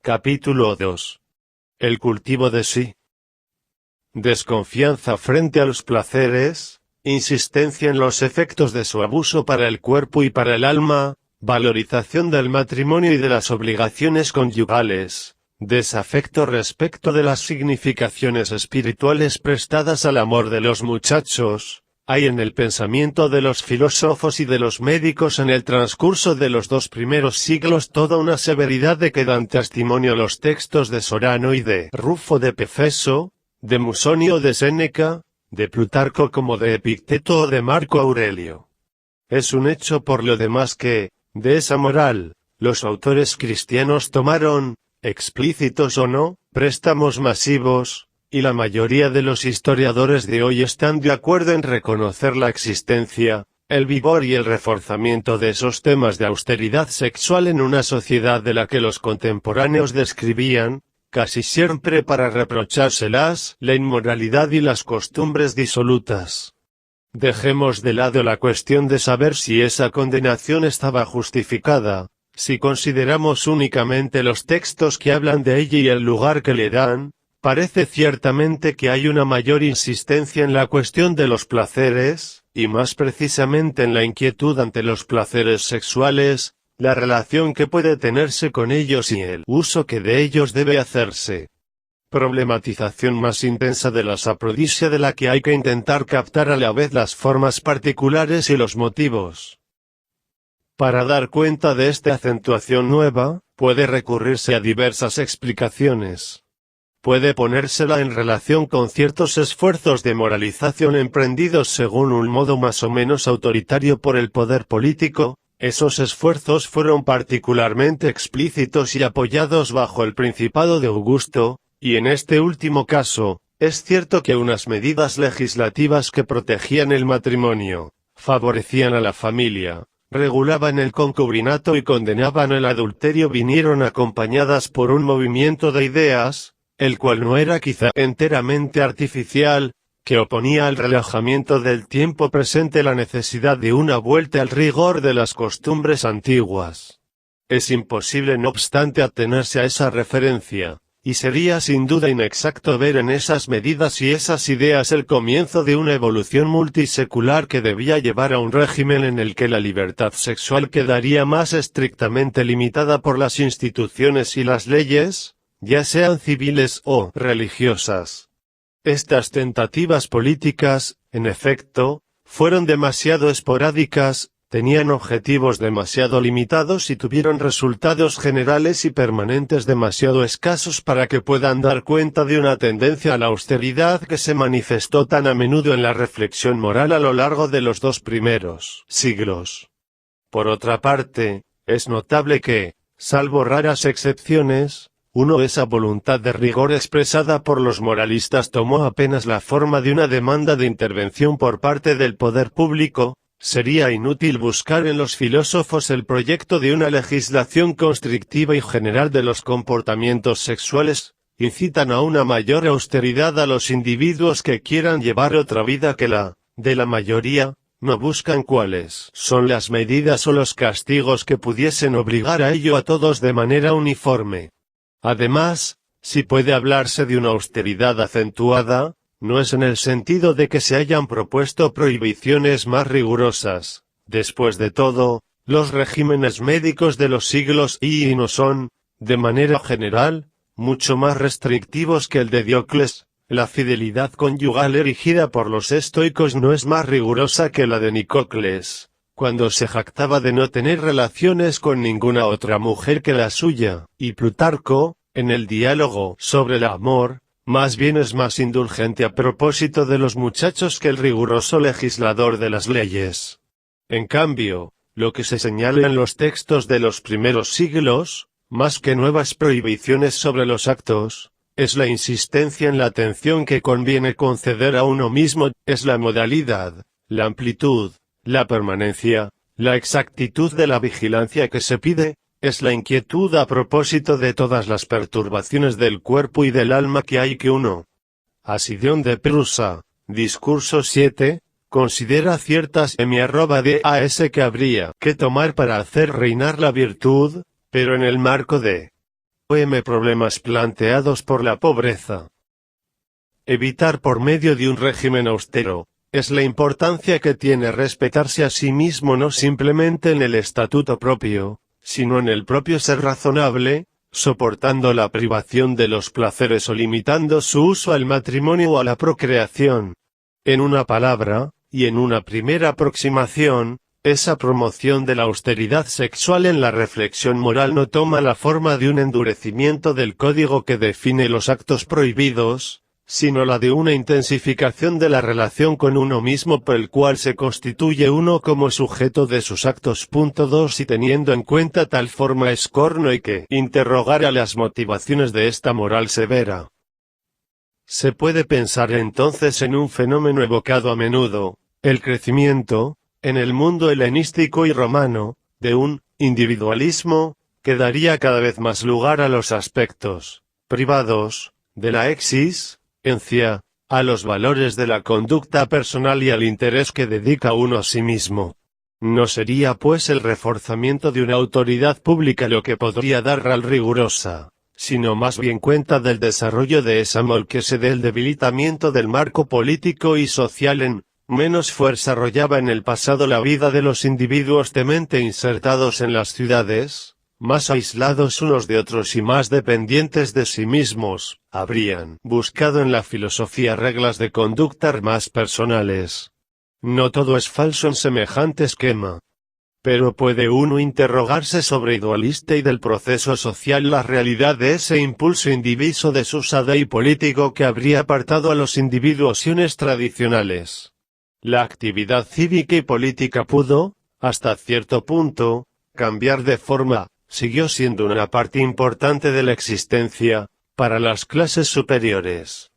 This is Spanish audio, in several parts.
Capítulo 2. El cultivo de sí. Desconfianza frente a los placeres, insistencia en los efectos de su abuso para el cuerpo y para el alma, valorización del matrimonio y de las obligaciones conyugales, desafecto respecto de las significaciones espirituales prestadas al amor de los muchachos. Hay en el pensamiento de los filósofos y de los médicos en el transcurso de los 2 primeros siglos toda una severidad de que dan testimonio los textos de Sorano y de Rufo de Pefeso, de Musonio de Séneca, de Plutarco como de Epicteto o de Marco Aurelio. Es un hecho por lo demás que, de esa moral, los autores cristianos tomaron, explícitos o no, préstamos masivos, y la mayoría de los historiadores de hoy están de acuerdo en reconocer la existencia, el vigor y el reforzamiento de esos temas de austeridad sexual en una sociedad de la que los contemporáneos describían, casi siempre para reprochárselas, la inmoralidad y las costumbres disolutas. Dejemos de lado la cuestión de saber si esa condenación estaba justificada, si consideramos únicamente los textos que hablan de ella y el lugar que le dan. Parece ciertamente que hay una mayor insistencia en la cuestión de los placeres, y más precisamente en la inquietud ante los placeres sexuales, la relación que puede tenerse con ellos y el uso que de ellos debe hacerse. Problematización más intensa de la saprodicia de la que hay que intentar captar a la vez las formas particulares y los motivos. Para dar cuenta de esta acentuación nueva, puede recurrirse a diversas explicaciones. Puede ponérsela en relación con ciertos esfuerzos de moralización emprendidos según un modo más o menos autoritario por el poder político. Esos esfuerzos fueron particularmente explícitos y apoyados bajo el Principado de Augusto, y en este último caso, es cierto que unas medidas legislativas que protegían el matrimonio, favorecían a la familia, regulaban el concubinato y condenaban el adulterio vinieron acompañadas por un movimiento de ideas, el cual no era quizá enteramente artificial, que oponía al relajamiento del tiempo presente la necesidad de una vuelta al rigor de las costumbres antiguas. Es imposible no obstante atenerse a esa referencia, y sería sin duda inexacto ver en esas medidas y esas ideas el comienzo de una evolución multisecular que debía llevar a un régimen en el que la libertad sexual quedaría más estrictamente limitada por las instituciones y las leyes, ya sean civiles o religiosas. Estas tentativas políticas, en efecto, fueron demasiado esporádicas, tenían objetivos demasiado limitados y tuvieron resultados generales y permanentes demasiado escasos para que puedan dar cuenta de una tendencia a la austeridad que se manifestó tan a menudo en la reflexión moral a lo largo de los 2 primeros siglos. Por otra parte, es notable que, salvo raras excepciones, esa voluntad de rigor expresada por los moralistas tomó apenas la forma de una demanda de intervención por parte del poder público. Sería inútil buscar en los filósofos el proyecto de una legislación constrictiva y general de los comportamientos sexuales. Incitan a una mayor austeridad a los individuos que quieran llevar otra vida que la de la mayoría. No buscan cuáles son las medidas o los castigos que pudiesen obligar a ello a todos de manera uniforme. Además, si puede hablarse de una austeridad acentuada, no es en el sentido de que se hayan propuesto prohibiciones más rigurosas. Después de todo, los regímenes médicos de los siglos y no son, de manera general, mucho más restrictivos que el de Diocles. La fidelidad conyugal erigida por los estoicos no es más rigurosa que la de Nicocles, cuando se jactaba de no tener relaciones con ninguna otra mujer que la suya, y Plutarco, en el diálogo sobre el amor, más bien es más indulgente a propósito de los muchachos que el riguroso legislador de las leyes. En cambio, lo que se señala en los textos de los primeros siglos, más que nuevas prohibiciones sobre los actos, es la insistencia en la atención que conviene conceder a uno mismo, es la modalidad, la amplitud, la permanencia, la exactitud de la vigilancia que se pide, es la inquietud a propósito de todas las perturbaciones del cuerpo y del alma que hay que uno. Asidión de Prusa, Discurso 7, considera ciertas das que habría que tomar para hacer reinar la virtud, pero en el marco de problemas planteados por la pobreza. Evitar por medio de un régimen austero, es la importancia que tiene respetarse a sí mismo no simplemente en el estatuto propio, sino en el propio ser razonable, soportando la privación de los placeres o limitando su uso al matrimonio o a la procreación. En una palabra, y en una primera aproximación, esa promoción de la austeridad sexual en la reflexión moral no toma la forma de un endurecimiento del código que define los actos prohibidos, sino la de una intensificación de la relación con uno mismo por el cual se constituye uno como sujeto de sus actos. 2 Y teniendo en cuenta tal forma es corno hay que interrogar a las motivaciones de esta moral severa. Se puede pensar entonces en un fenómeno evocado a menudo, el crecimiento, en el mundo helenístico y romano, de un individualismo, que daría cada vez más lugar a los aspectos privados de la existencia, a los valores de la conducta personal y al interés que dedica uno a sí mismo. No sería pues el reforzamiento de una autoridad pública lo que podría dar al rigurosa, sino más bien cuenta del desarrollo de esa moral que se dé el debilitamiento del marco político y social en menos fuerza arrollaba en el pasado la vida de los individuos de mente insertados en las ciudades, más aislados unos de otros y más dependientes de sí mismos, habrían buscado en la filosofía reglas de conducta más personales. No todo es falso en semejante esquema. Pero puede uno interrogarse sobre idealista y del proceso social la realidad de ese impulso indiviso desusado y político que habría apartado a los individuos tradicionales. La actividad cívica y política pudo, hasta cierto punto, cambiar de forma, siguió siendo una parte importante de la existencia, para las clases superiores.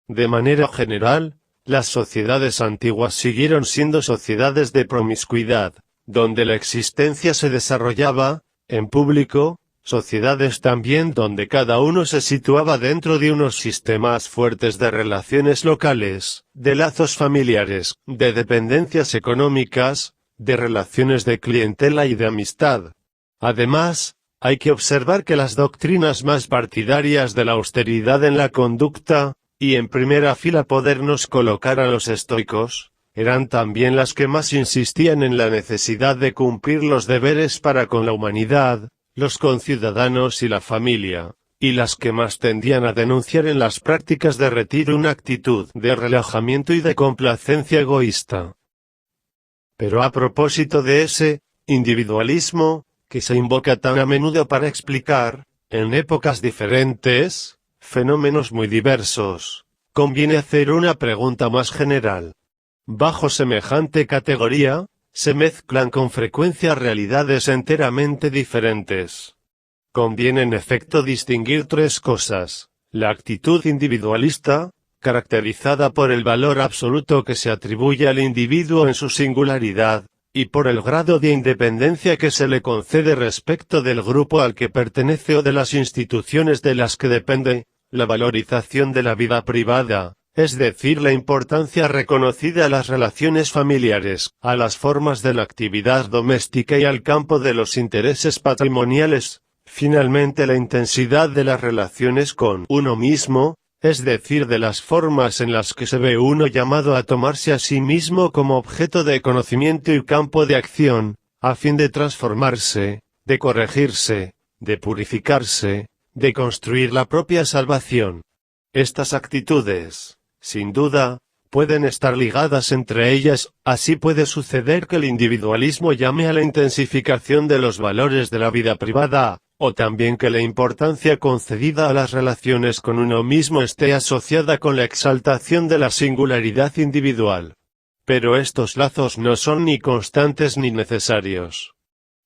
De manera general, las sociedades antiguas siguieron siendo sociedades de promiscuidad, donde la existencia se desarrollaba, en público, sociedades también donde cada uno se situaba dentro de unos sistemas fuertes de relaciones locales, de lazos familiares, de dependencias económicas, de relaciones de clientela y de amistad. Además, hay que observar que las doctrinas más partidarias de la austeridad en la conducta, y en primera fila podernos colocar a los estoicos, eran también las que más insistían en la necesidad de cumplir los deberes para con la humanidad, los conciudadanos y la familia, y las que más tendían a denunciar en las prácticas de retiro una actitud de relajamiento y de complacencia egoísta. Pero a propósito de ese individualismo, que se invoca tan a menudo para explicar, en épocas diferentes, fenómenos muy diversos, conviene hacer una pregunta más general. Bajo semejante categoría, se mezclan con frecuencia realidades enteramente diferentes. Conviene en efecto distinguir tres cosas: la actitud individualista, caracterizada por el valor absoluto que se atribuye al individuo en su singularidad, y por el grado de independencia que se le concede respecto del grupo al que pertenece o de las instituciones de las que depende, la valorización de la vida privada, es decir, la importancia reconocida a las relaciones familiares, a las formas de la actividad doméstica y al campo de los intereses patrimoniales. Finalmente, la intensidad de las relaciones con uno mismo, es decir, de las formas en las que se ve uno llamado a tomarse a sí mismo como objeto de conocimiento y campo de acción, a fin de transformarse, de corregirse, de purificarse, de construir la propia salvación. Estas actitudes, sin duda, pueden estar ligadas entre ellas. Así puede suceder que el individualismo llame a la intensificación de los valores de la vida privada, o también que la importancia concedida a las relaciones con uno mismo esté asociada con la exaltación de la singularidad individual. Pero estos lazos no son ni constantes ni necesarios.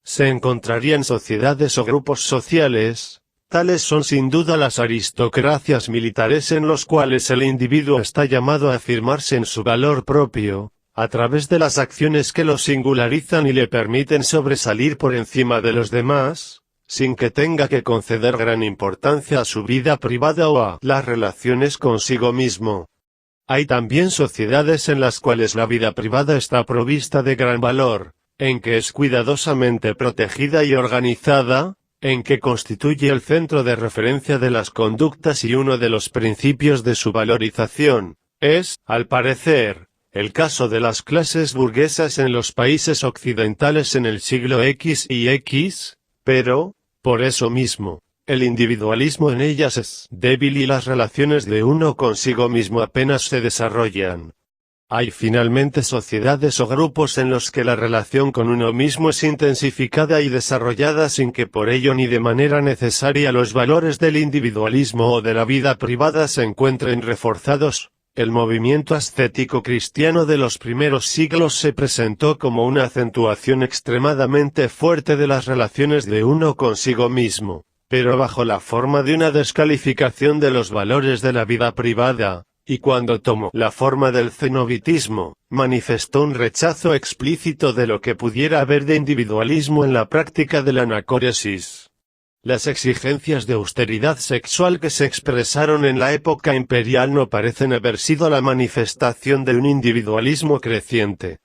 Se encontrarían sociedades o grupos sociales, tales son sin duda las aristocracias militares, en los cuales el individuo está llamado a afirmarse en su valor propio, a través de las acciones que lo singularizan y le permiten sobresalir por encima de los demás, sin que tenga que conceder gran importancia a su vida privada o a las relaciones consigo mismo. Hay también sociedades en las cuales la vida privada está provista de gran valor, en que es cuidadosamente protegida y organizada, en que constituye el centro de referencia de las conductas y uno de los principios de su valorización. Es, al parecer, el caso de las clases burguesas en los países occidentales en el siglo X y X, pero, por eso mismo, el individualismo en ellas es débil y las relaciones de uno consigo mismo apenas se desarrollan. Hay finalmente sociedades o grupos en los que la relación con uno mismo es intensificada y desarrollada sin que por ello ni de manera necesaria los valores del individualismo o de la vida privada se encuentren reforzados. El movimiento ascético cristiano de los primeros siglos se presentó como una acentuación extremadamente fuerte de las relaciones de uno consigo mismo, pero bajo la forma de una descalificación de los valores de la vida privada, y cuando tomó la forma del cenobitismo, manifestó un rechazo explícito de lo que pudiera haber de individualismo en la práctica de la anacoresis. Las exigencias de austeridad sexual que se expresaron en la época imperial no parecen haber sido la manifestación de un individualismo creciente.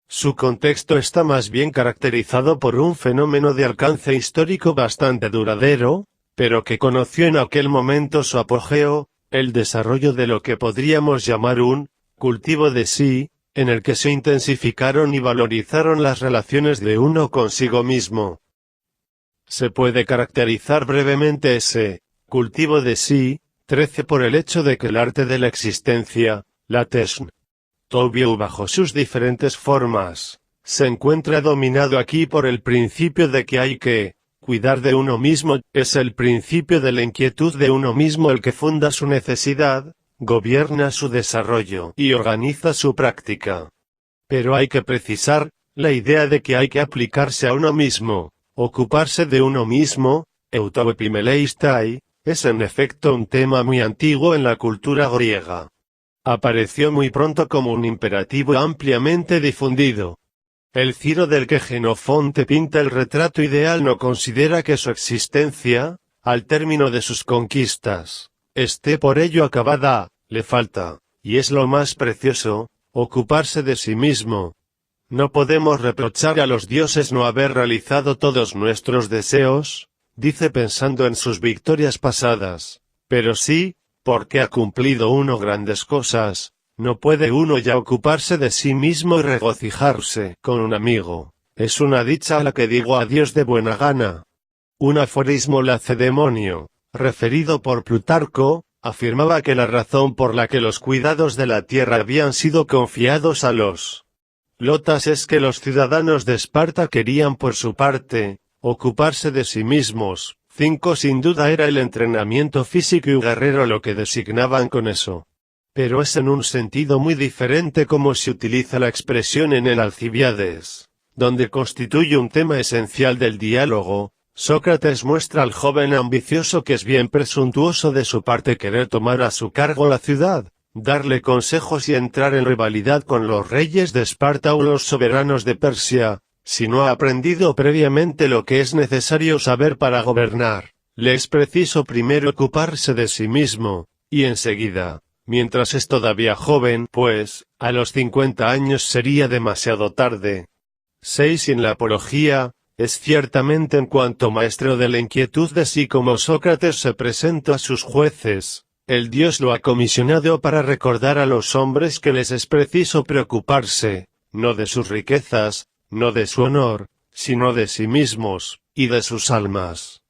Su contexto está más bien caracterizado por un fenómeno de alcance histórico bastante duradero, pero que conoció en aquel momento su apogeo, el desarrollo de lo que podríamos llamar un cultivo de sí, en el que se intensificaron y valorizaron las relaciones de uno consigo mismo. Se puede caracterizar brevemente ese cultivo de sí, 13 por el hecho de que el arte de la existencia, la Tesn, Tobio bajo sus diferentes formas, se encuentra dominado aquí por el principio de que hay que cuidar de uno mismo, es el principio de la inquietud de uno mismo el que funda su necesidad, gobierna su desarrollo y organiza su práctica. Pero hay que precisar, la idea de que hay que aplicarse a uno mismo, ocuparse de uno mismo, autoepimeleistai, es en efecto un tema muy antiguo en la cultura griega. Apareció muy pronto como un imperativo ampliamente difundido. El Ciro del que Jenofonte pinta el retrato ideal no considera que su existencia, al término de sus conquistas, esté por ello acabada, le falta, y es lo más precioso, ocuparse de sí mismo. No podemos reprochar a los dioses no haber realizado todos nuestros deseos, dice pensando en sus victorias pasadas, pero sí, porque ha cumplido uno grandes cosas. No puede uno ya ocuparse de sí mismo y regocijarse con un amigo. Es una dicha a la que digo adiós de buena gana. Un aforismo lacedemonio, referido por Plutarco, afirmaba que la razón por la que los cuidados de la tierra habían sido confiados a los lotas es que los ciudadanos de Esparta querían por su parte, ocuparse de sí mismos. 5 Sin duda era el entrenamiento físico y guerrero lo que designaban con eso. Pero es en un sentido muy diferente como se utiliza la expresión en el Alcibiades, donde constituye un tema esencial del diálogo. Sócrates muestra al joven ambicioso que es bien presuntuoso de su parte querer tomar a su cargo la ciudad, darle consejos y entrar en rivalidad con los reyes de Esparta o los soberanos de Persia, si no ha aprendido previamente lo que es necesario saber para gobernar. Le es preciso primero ocuparse de sí mismo, y enseguida, mientras es todavía joven, pues, a los 50 años sería demasiado tarde. 6 En la apología, es ciertamente en cuanto maestro de la inquietud de sí como Sócrates se presenta a sus jueces, el Dios lo ha comisionado para recordar a los hombres que les es preciso preocuparse, no de sus riquezas, no de su honor, sino de sí mismos, y de sus almas.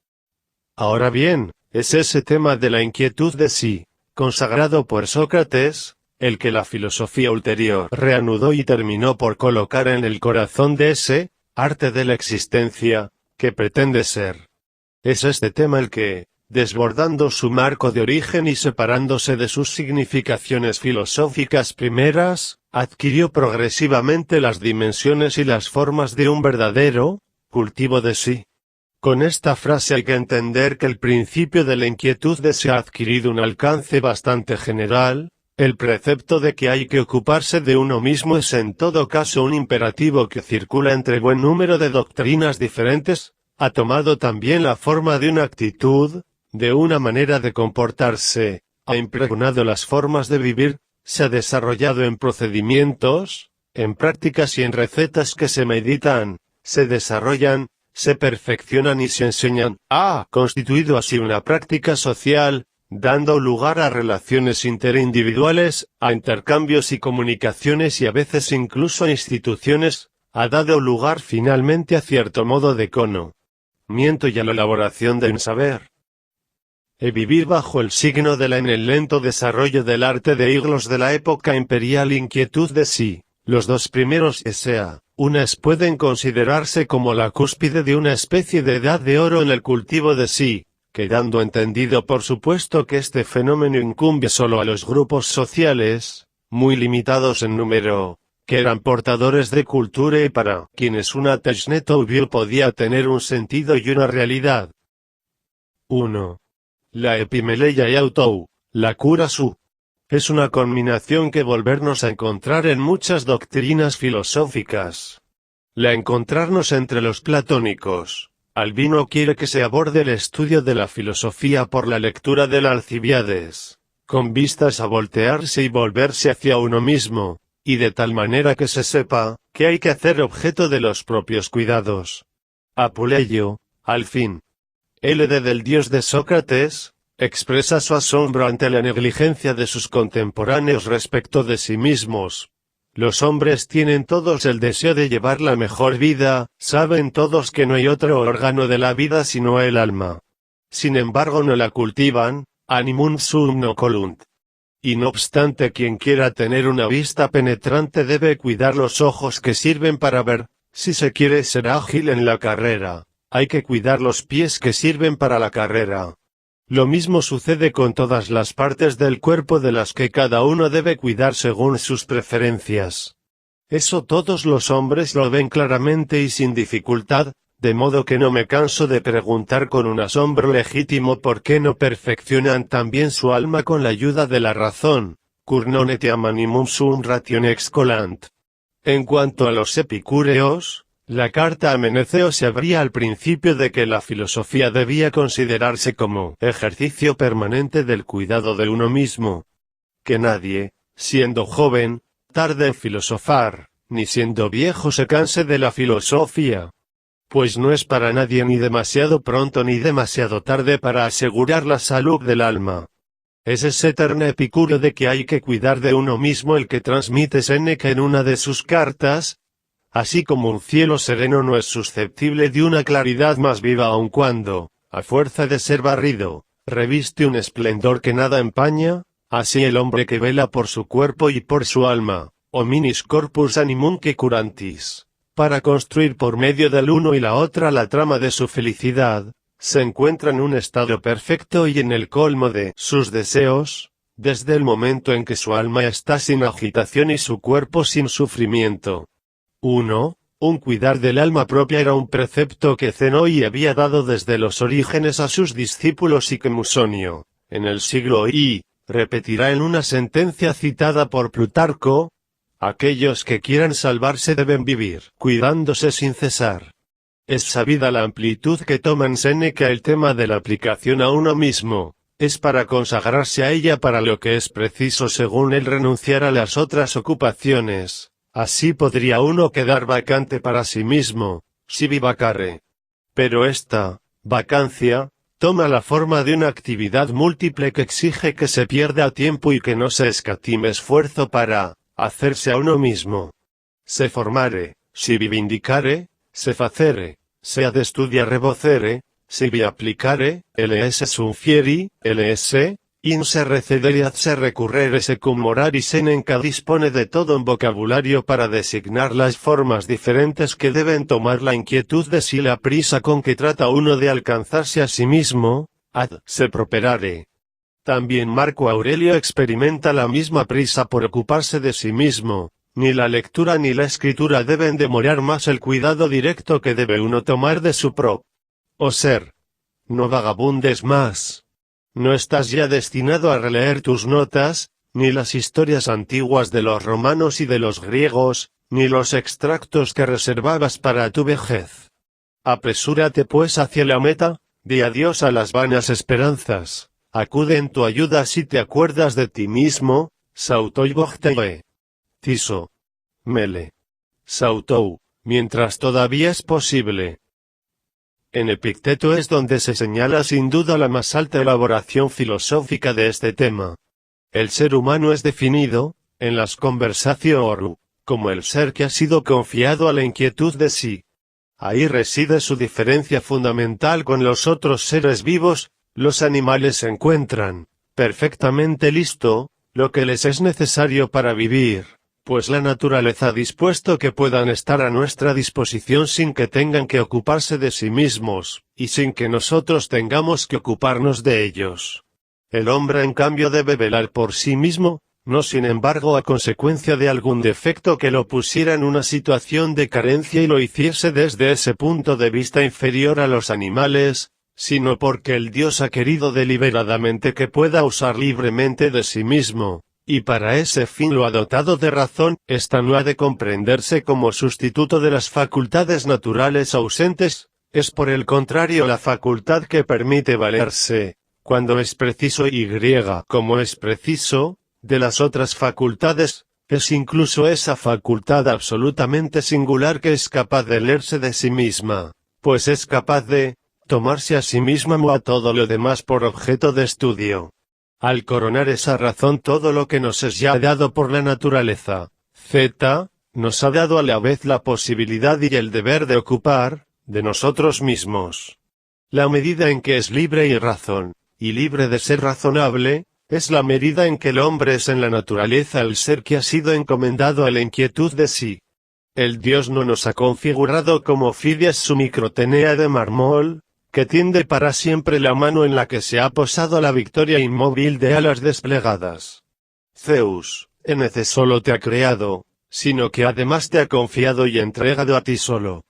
Ahora bien, es ese tema de la inquietud de sí, consagrado por Sócrates, el que la filosofía ulterior reanudó y terminó por colocar en el corazón de ese arte de la existencia, que pretende ser. Es este tema el que, desbordando su marco de origen y separándose de sus significaciones filosóficas primeras, adquirió progresivamente las dimensiones y las formas de un verdadero cultivo de sí. Con esta frase hay que entender que el principio de la inquietud de sí ha adquirido un alcance bastante general. El precepto de que hay que ocuparse de uno mismo es en todo caso un imperativo que circula entre buen número de doctrinas diferentes, ha tomado también la forma de una actitud, de una manera de comportarse, ha impregnado las formas de vivir, se ha desarrollado en procedimientos, en prácticas y en recetas que se meditan, se desarrollan, se perfeccionan y se enseñan, ha constituido así una práctica social, dando lugar a relaciones interindividuales, a intercambios y comunicaciones y a veces incluso a instituciones, ha dado lugar finalmente a cierto modo de conocimiento y a la elaboración de un saber. Vivir bajo el signo de en el lento desarrollo del arte de siglos de la época imperial inquietud de sí. Los dos primeros unas pueden considerarse como la cúspide de una especie de edad de oro en el cultivo de sí, quedando entendido por supuesto que este fenómeno incumbe solo a los grupos sociales, muy limitados en número, que eran portadores de cultura y para quienes una Technetoville podía tener un sentido y una realidad. 1. La epimeleia y autou, la cura su. Es una combinación que volvernos a encontrar en muchas doctrinas filosóficas. La encontrarnos entre los platónicos. Albino quiere que se aborde el estudio de la filosofía por la lectura del Alcibiades, con vistas a voltearse y volverse hacia uno mismo, y de tal manera que se sepa, que hay que hacer objeto de los propios cuidados. Apuleyo, al fin. LD del dios de Sócrates, expresa su asombro ante la negligencia de sus contemporáneos respecto de sí mismos. Los hombres tienen todos el deseo de llevar la mejor vida, saben todos que no hay otro órgano de la vida sino el alma. Sin embargo no la cultivan, animum sum no colunt. Y no obstante quien quiera tener una vista penetrante debe cuidar los ojos que sirven para ver, si se quiere ser ágil en la carrera, hay que cuidar los pies que sirven para la carrera. Lo mismo sucede con todas las partes del cuerpo de las que cada uno debe cuidar según sus preferencias. Eso todos los hombres lo ven claramente y sin dificultad, de modo que no me canso de preguntar con un asombro legítimo por qué no perfeccionan también su alma con la ayuda de la razón, cur non etiam animum sum ratione excolant. En cuanto a los epicúreos, la carta a Meneceo se abría al principio de que la filosofía debía considerarse como ejercicio permanente del cuidado de uno mismo. Que nadie, siendo joven, tarde en filosofar, ni siendo viejo se canse de la filosofía. Pues no es para nadie ni demasiado pronto ni demasiado tarde para asegurar la salud del alma. Es ese eterno epicúreo de que hay que cuidar de uno mismo el que transmite Séneca en una de sus cartas. Así como un cielo sereno no es susceptible de una claridad más viva aun cuando, a fuerza de ser barrido, reviste un esplendor que nada empaña, así el hombre que vela por su cuerpo y por su alma, hominis corpus animum que curantis, para construir por medio del uno y la otra la trama de su felicidad, se encuentra en un estado perfecto y en el colmo de sus deseos, desde el momento en que su alma está sin agitación y su cuerpo sin sufrimiento. 1. Un cuidar del alma propia era un precepto que Zenón había dado desde los orígenes a sus discípulos y que Musonio, en el siglo I, repetirá en una sentencia citada por Plutarco: aquellos que quieran salvarse deben vivir cuidándose sin cesar. Es sabida la amplitud que toma en Séneca el tema de la aplicación a uno mismo, es para consagrarse a ella para lo que es preciso según él renunciar a las otras ocupaciones. Así podría uno quedar vacante para sí mismo, si vivacare. Pero esta vacancia toma la forma de una actividad múltiple que exige que se pierda tiempo y que no se escatime esfuerzo para hacerse a uno mismo. Se formare, si vivindicare, se facere, se ad estudiare vocere, si vi applicare, ls sum fieri, ls, in se recedere ad se recurrere se cum morari Séneca dispone de todo un vocabulario para designar las formas diferentes que deben tomar la inquietud de sí, la prisa con que trata uno de alcanzarse a sí mismo, ad se properare. También Marco Aurelio experimenta la misma prisa por ocuparse de sí mismo. Ni la lectura ni la escritura deben demorar más el cuidado directo que debe uno tomar de su propio ser. No vagabundes más. No estás ya destinado a releer tus notas, ni las historias antiguas de los romanos y de los griegos, ni los extractos que reservabas para tu vejez. Apresúrate pues hacia la meta, di adiós a las vanas esperanzas, acude en tu ayuda si te acuerdas de ti mismo, Sautoy Bogtegue. Tiso. Mele. Sautou, mientras todavía es posible. En Epicteto es donde se señala sin duda la más alta elaboración filosófica de este tema. El ser humano es definido, en las Conversatio, como el ser que ha sido confiado a la inquietud de sí. Ahí reside su diferencia fundamental con los otros seres vivos. Los animales encuentran, perfectamente listo, lo que les es necesario para vivir, pues la naturaleza ha dispuesto que puedan estar a nuestra disposición sin que tengan que ocuparse de sí mismos, y sin que nosotros tengamos que ocuparnos de ellos. El hombre en cambio debe velar por sí mismo, no sin embargo a consecuencia de algún defecto que lo pusiera en una situación de carencia y lo hiciese desde ese punto de vista inferior a los animales, sino porque el Dios ha querido deliberadamente que pueda usar libremente de sí mismo, y para ese fin lo ha dotado de razón. Esta no ha de comprenderse como sustituto de las facultades naturales ausentes, es por el contrario la facultad que permite valerse, cuando es preciso y como es preciso, de las otras facultades. Es incluso esa facultad absolutamente singular que es capaz de leerse de sí misma, pues es capaz de tomarse a sí misma o a todo lo demás por objeto de estudio. Al coronar esa razón todo lo que nos es ya dado por la naturaleza, nos ha dado a la vez la posibilidad y el deber de ocupar, de nosotros mismos. La medida en que es libre y razón, y libre de ser razonable, es la medida en que el hombre es en la naturaleza el ser que ha sido encomendado a la inquietud de sí. El Dios no nos ha configurado como Fidias su microtenea de mármol, que tiende para siempre la mano en la que se ha posado la victoria inmóvil de alas desplegadas. Zeus, en solo te ha creado, sino que además te ha confiado y entregado a ti solo.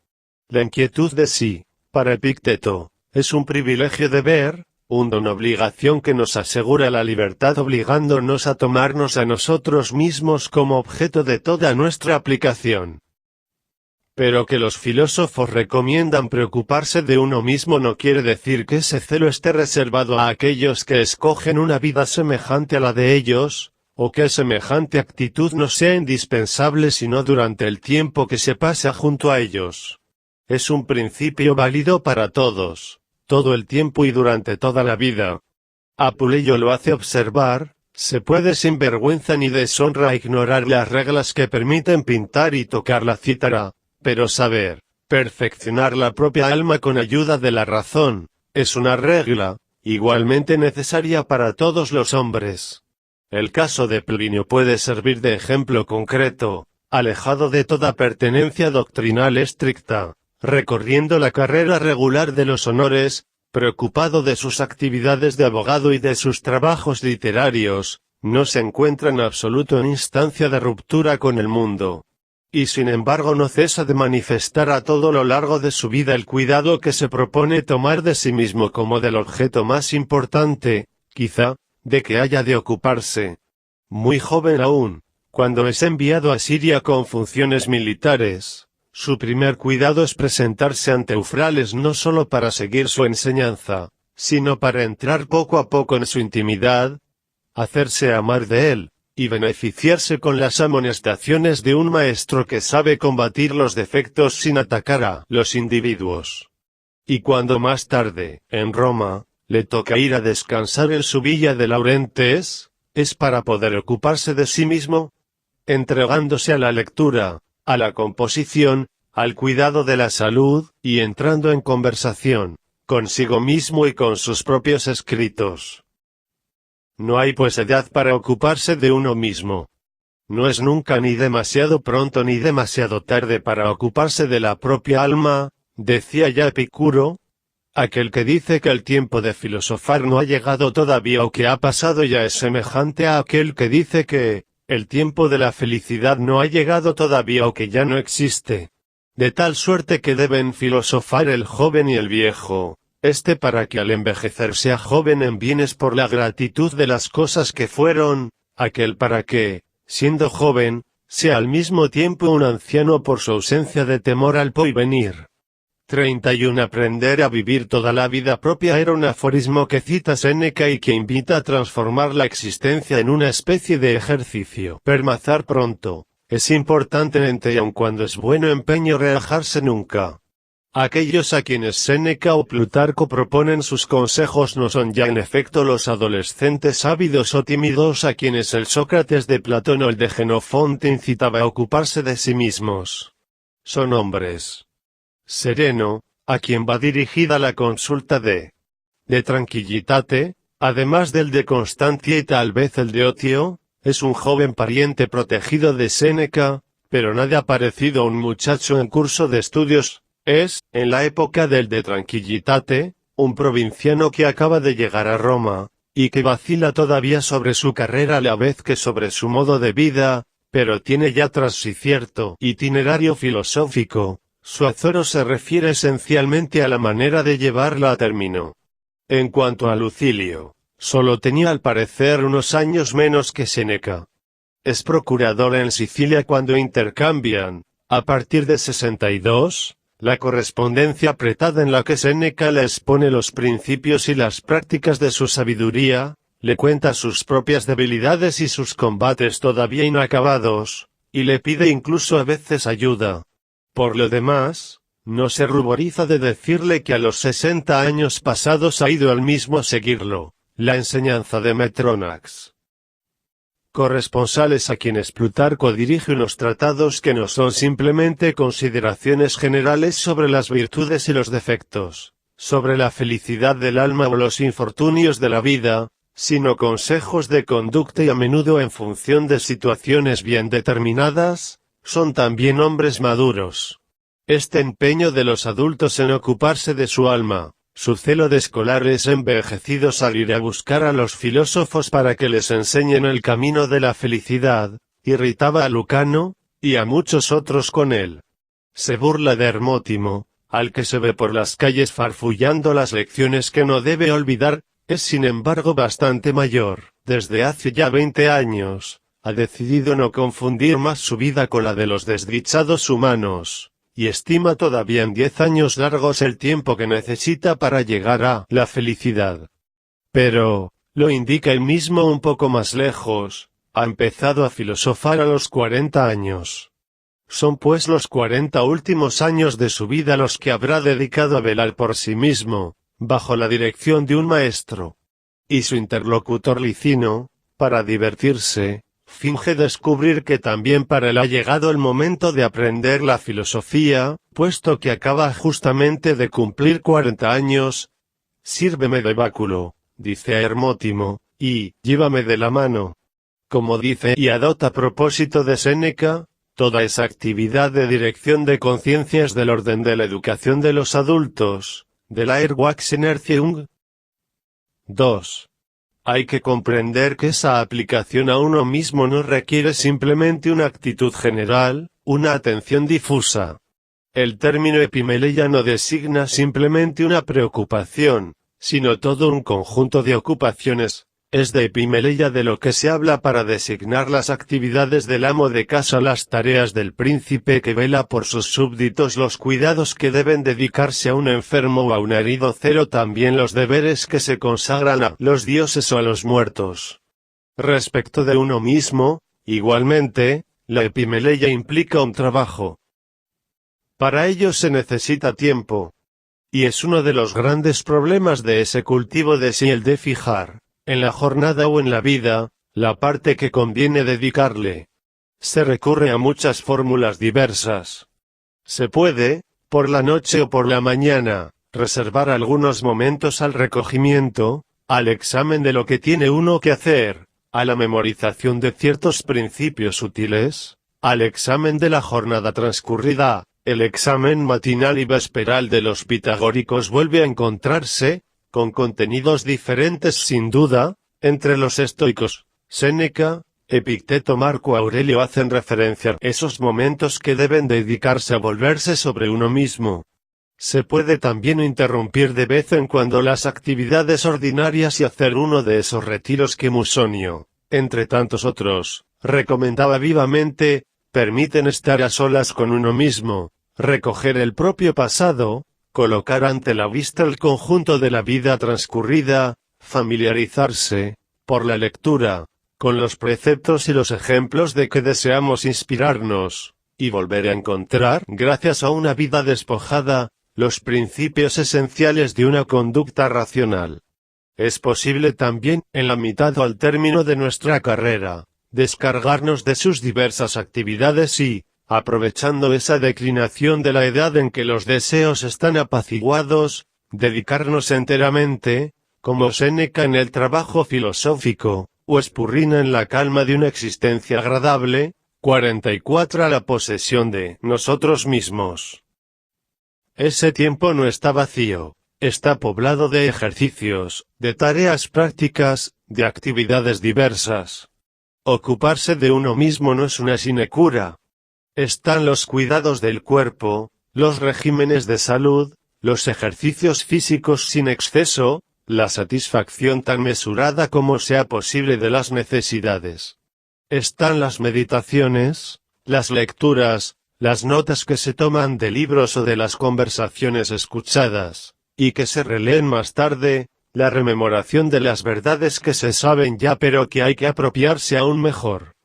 La inquietud de sí, para Epicteto, es un privilegio deber, un don obligación que nos asegura la libertad obligándonos a tomarnos a nosotros mismos como objeto de toda nuestra aplicación. Pero que los filósofos recomiendan preocuparse de uno mismo no quiere decir que ese celo esté reservado a aquellos que escogen una vida semejante a la de ellos, o que semejante actitud no sea indispensable sino durante el tiempo que se pasa junto a ellos. Es un principio válido para todos, todo el tiempo y durante toda la vida. Apuleyo lo hace observar: se puede sin vergüenza ni deshonra ignorar las reglas que permiten pintar y tocar la cítara, pero saber perfeccionar la propia alma con ayuda de la razón, es una regla, igualmente necesaria para todos los hombres. El caso de Plinio puede servir de ejemplo concreto, alejado de toda pertenencia doctrinal estricta, recorriendo la carrera regular de los honores, preocupado de sus actividades de abogado y de sus trabajos literarios, no se encuentra en absoluto en instancia de ruptura con el mundo. Y sin embargo no cesa de manifestar a todo lo largo de su vida el cuidado que se propone tomar de sí mismo como del objeto más importante, quizá, de que haya de ocuparse. Muy joven aún, cuando es enviado a Siria con funciones militares, su primer cuidado es presentarse ante Eufrales no solo para seguir su enseñanza, sino para entrar poco a poco en su intimidad, hacerse amar de él, y beneficiarse con las amonestaciones de un maestro que sabe combatir los defectos sin atacar a los individuos. Y cuando más tarde, en Roma, le toca ir a descansar en su villa de Laurentes, es para poder ocuparse de sí mismo, entregándose a la lectura, a la composición, al cuidado de la salud, y entrando en conversación consigo mismo y con sus propios escritos. No hay pues edad para ocuparse de uno mismo. No es nunca ni demasiado pronto ni demasiado tarde para ocuparse de la propia alma, decía ya Epicuro. Aquel que dice que el tiempo de filosofar no ha llegado todavía o que ha pasado ya es semejante a aquel que dice que el tiempo de la felicidad no ha llegado todavía o que ya no existe. De tal suerte que deben filosofar el joven y el viejo. Para que al envejecer sea joven en bienes por la gratitud de las cosas que fueron, aquel para que, siendo joven, sea al mismo tiempo un anciano por su ausencia de temor al porvenir. 31. Aprender a vivir toda la vida propia era un aforismo que cita Séneca y que invita a transformar la existencia en una especie de ejercicio. Permazar pronto, es importante y aun cuando es bueno empeño relajarse nunca. Aquellos a quienes Séneca o Plutarco proponen sus consejos no son ya en efecto los adolescentes ávidos o tímidos a quienes el Sócrates de Platón o el de Jenofonte incitaba a ocuparse de sí mismos. Son hombres. Sereno, a quien va dirigida la consulta de Tranquillitate, además del de Constancia y tal vez el de Otio, es un joven pariente protegido de Séneca, pero nadie ha parecido un muchacho en curso de estudios. Es, en la época del de Tranquillitate, un provinciano que acaba de llegar a Roma, y que vacila todavía sobre su carrera a la vez que sobre su modo de vida, pero tiene ya tras sí cierto itinerario filosófico. Su azoro se refiere esencialmente a la manera de llevarla a término. En cuanto a Lucilio, solo tenía al parecer unos años menos que Séneca. Es procurador en Sicilia cuando intercambian, a partir de 62, la correspondencia apretada en la que Séneca le expone los principios y las prácticas de su sabiduría, le cuenta sus propias debilidades y sus combates todavía inacabados, y le pide incluso a veces ayuda. Por lo demás, no se ruboriza de decirle que a los 60 años pasados ha ido él mismo a seguirlo, la enseñanza de Metrónax. Corresponsales a quienes Plutarco dirige unos tratados que no son simplemente consideraciones generales sobre las virtudes y los defectos, sobre la felicidad del alma o los infortunios de la vida, sino consejos de conducta y a menudo en función de situaciones bien determinadas, son también hombres maduros. Este empeño de los adultos en ocuparse de su alma, su celo de escolares envejecidos al ir a buscar a los filósofos para que les enseñen el camino de la felicidad, irritaba a Lucano, y a muchos otros con él. Se burla de Hermótimo, al que se ve por las calles farfullando las lecciones que no debe olvidar, es sin embargo bastante mayor, desde hace ya 20 años, ha decidido no confundir más su vida con la de los desdichados humanos, y estima todavía en 10 años largos el tiempo que necesita para llegar a la felicidad. Pero, lo indica él mismo un poco más lejos, ha empezado a filosofar a los 40 años. Son pues los 40 últimos años de su vida los que habrá dedicado a velar por sí mismo, bajo la dirección de un maestro. Y su interlocutor Licino, para divertirse, finge descubrir que también para él ha llegado el momento de aprender la filosofía, puesto que acaba justamente de cumplir 40 años. Sírveme de báculo, dice a Hermótimo, y llévame de la mano. Como dice y adota a propósito de Séneca, toda esa actividad de dirección de conciencia es del orden de la educación de los adultos, de la Erwachsenerziehung. 2. Hay que comprender que esa aplicación a uno mismo no requiere simplemente una actitud general, una atención difusa. El término epimeleia no designa simplemente una preocupación, sino todo un conjunto de ocupaciones. Es de epimeleia de lo que se habla para designar las actividades del amo de casa, las tareas del príncipe que vela por sus súbditos, los cuidados que deben dedicarse a un enfermo o a un herido, también los deberes que se consagran a los dioses o a los muertos. Respecto de uno mismo, igualmente, la epimeleia implica un trabajo. Para ello se necesita tiempo. Y es uno de los grandes problemas de ese cultivo de sí el de fijar, en la jornada o en la vida, la parte que conviene dedicarle. Se recurre a muchas fórmulas diversas. Se puede, por la noche o por la mañana, reservar algunos momentos al recogimiento, al examen de lo que tiene uno que hacer, a la memorización de ciertos principios útiles, al examen de la jornada transcurrida. El examen matinal y vesperal de los pitagóricos vuelve a encontrarse, con contenidos diferentes sin duda, entre los estoicos. Séneca, Epicteto, Marco Aurelio hacen referencia a esos momentos que deben dedicarse a volverse sobre uno mismo. Se puede también interrumpir de vez en cuando las actividades ordinarias y hacer uno de esos retiros que Musonio, entre tantos otros, recomendaba vivamente, permiten estar a solas con uno mismo, recoger el propio pasado, colocar ante la vista el conjunto de la vida transcurrida, familiarizarse, por la lectura, con los preceptos y los ejemplos de que deseamos inspirarnos, y volver a encontrar, gracias a una vida despojada, los principios esenciales de una conducta racional. Es posible también, en la mitad o al término de nuestra carrera, descargarnos de sus diversas actividades y, aprovechando esa declinación de la edad en que los deseos están apaciguados, dedicarnos enteramente, como Séneca en el trabajo filosófico, o Spurrina en la calma de una existencia agradable. 44 a la posesión de nosotros mismos. Ese tiempo no está vacío, está poblado de ejercicios, de tareas prácticas, de actividades diversas. Ocuparse de uno mismo no es una sinecura. Están los cuidados del cuerpo, los regímenes de salud, los ejercicios físicos sin exceso, la satisfacción tan mesurada como sea posible de las necesidades. Están las meditaciones, las lecturas, las notas que se toman de libros o de las conversaciones escuchadas, y que se releen más tarde, la rememoración de las verdades que se saben ya pero que hay que apropiarse aún mejor.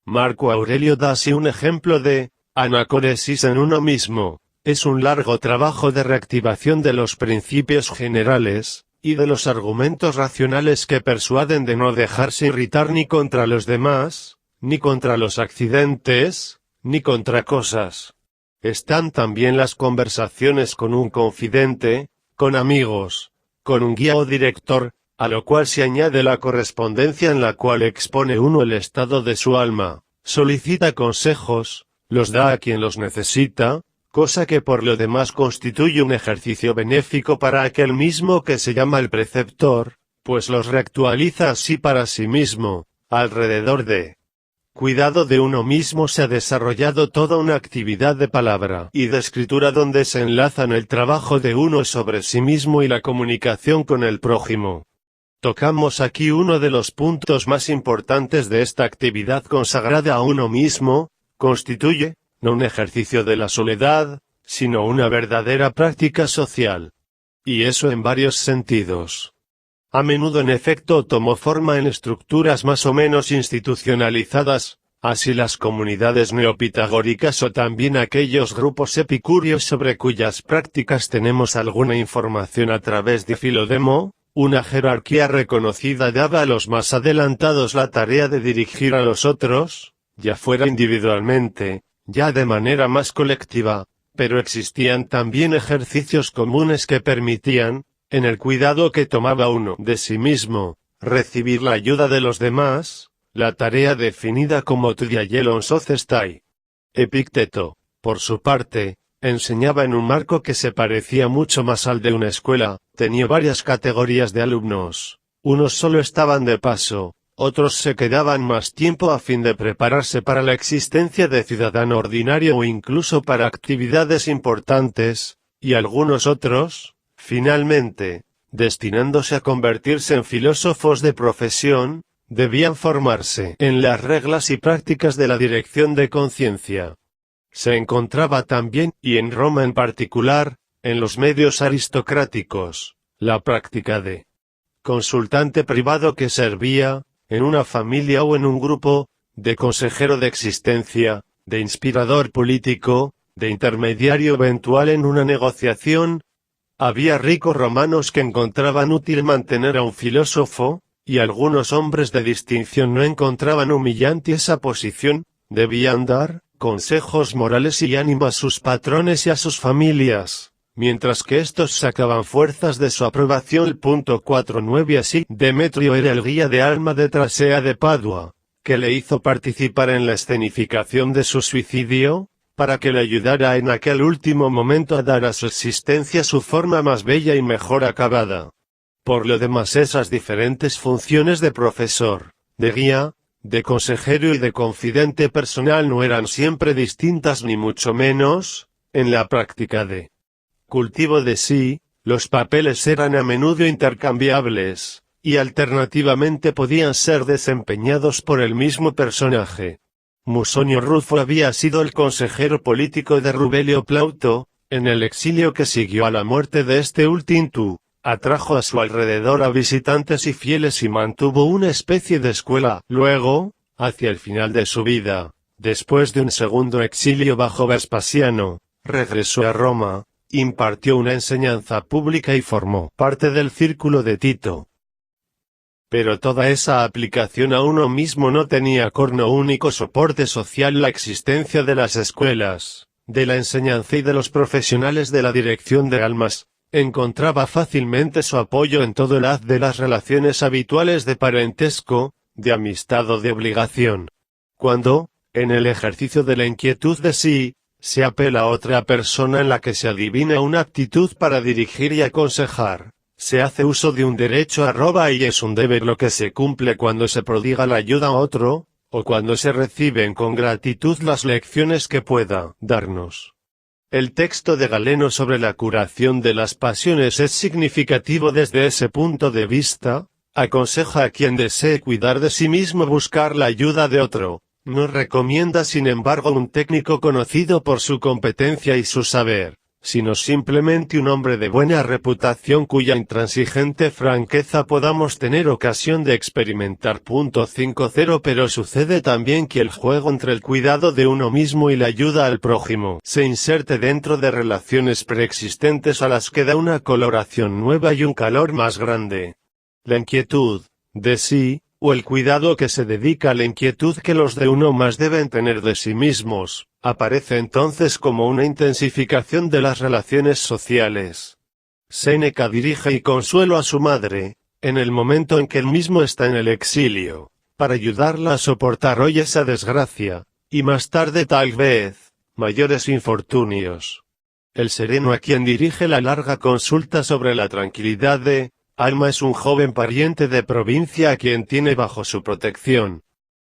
Marco Aurelio da así un ejemplo de anacoresis en uno mismo. Es un largo trabajo de reactivación de los principios generales, y de los argumentos racionales que persuaden de no dejarse irritar ni contra los demás, ni contra los accidentes, ni contra cosas. Están también las conversaciones con un confidente, con amigos, con un guía o director, a lo cual se añade la correspondencia en la cual expone uno el estado de su alma, solicita consejos, los da a quien los necesita, cosa que por lo demás constituye un ejercicio benéfico para aquel mismo que se llama el preceptor, pues los reactualiza así para sí mismo. Alrededor de cuidado de uno mismo se ha desarrollado toda una actividad de palabra y de escritura donde se enlazan el trabajo de uno sobre sí mismo y la comunicación con el prójimo. Tocamos aquí uno de los puntos más importantes de esta actividad consagrada a uno mismo. Constituye, no un ejercicio de la soledad, sino una verdadera práctica social. Y eso en varios sentidos. A menudo en efecto tomó forma en estructuras más o menos institucionalizadas, así las comunidades neopitagóricas o también aquellos grupos epicúreos sobre cuyas prácticas tenemos alguna información a través de Filodemo. Una jerarquía reconocida daba a los más adelantados la tarea de dirigir a los otros, ya fuera individualmente, ya de manera más colectiva, pero existían también ejercicios comunes que permitían, en el cuidado que tomaba uno de sí mismo, recibir la ayuda de los demás, la tarea definida como tudiaelon socestai. Epicteto, por su parte, enseñaba en un marco que se parecía mucho más al de una escuela, tenía varias categorías de alumnos, unos solo estaban de paso, otros se quedaban más tiempo a fin de prepararse para la existencia de ciudadano ordinario o incluso para actividades importantes, y algunos otros, finalmente, destinándose a convertirse en filósofos de profesión, debían formarse en las reglas y prácticas de la dirección de conciencia. Se encontraba también, y en Roma en particular, en los medios aristocráticos, la práctica de consultante privado que servía, en una familia o en un grupo, de consejero de existencia, de inspirador político, de intermediario eventual en una negociación. Había ricos romanos que encontraban útil mantener a un filósofo, y algunos hombres de distinción no encontraban humillante esa posición, debían dar consejos morales y ánimo a sus patrones y a sus familias, mientras que estos sacaban fuerzas de su aprobación. El punto 49 así, Demetrio era el guía de alma de Trasea de Padua, que le hizo participar en la escenificación de su suicidio, para que le ayudara en aquel último momento a dar a su existencia su forma más bella y mejor acabada. Por lo demás esas diferentes funciones de profesor, de guía, de consejero y de confidente personal no eran siempre distintas ni mucho menos, en la práctica de cultivo de sí, los papeles eran a menudo intercambiables, y alternativamente podían ser desempeñados por el mismo personaje. Musonio Rufo había sido el consejero político de Rubelio Plauto, en el exilio que siguió a la muerte de este último. Atrajo a su alrededor a visitantes y fieles y mantuvo una especie de escuela. Luego, hacia el final de su vida, después de un segundo exilio bajo Vespasiano, regresó a Roma, impartió una enseñanza pública y formó parte del círculo de Tito. Pero toda esa aplicación a uno mismo no tenía como único soporte social la existencia de las escuelas, de la enseñanza y de los profesionales de la dirección de almas. Encontraba fácilmente su apoyo en todo el haz de las relaciones habituales de parentesco, de amistad o de obligación. Cuando, en el ejercicio de la inquietud de sí, se apela a otra persona en la que se adivina una aptitud para dirigir y aconsejar, se hace uso de un derecho y es un deber lo que se cumple cuando se prodiga la ayuda a otro, o cuando se reciben con gratitud las lecciones que pueda darnos. El texto de Galeno sobre la curación de las pasiones es significativo desde ese punto de vista. Aconseja a quien desee cuidar de sí mismo buscar la ayuda de otro. No recomienda sin embargo un técnico conocido por su competencia y su saber, sino simplemente un hombre de buena reputación cuya intransigente franqueza podamos tener ocasión de experimentar. 50 Pero sucede también que el juego entre el cuidado de uno mismo y la ayuda al prójimo se inserte dentro de relaciones preexistentes a las que da una coloración nueva y un calor más grande. La inquietud de sí, o el cuidado que se dedica a la inquietud que los de uno más deben tener de sí mismos, aparece entonces como una intensificación de las relaciones sociales. Séneca dirige y consuelo a su madre, en el momento en que él mismo está en el exilio, para ayudarla a soportar hoy esa desgracia, y más tarde tal vez, mayores infortunios. El sereno a quien dirige la larga consulta sobre la tranquilidad de alma es un joven pariente de provincia a quien tiene bajo su protección.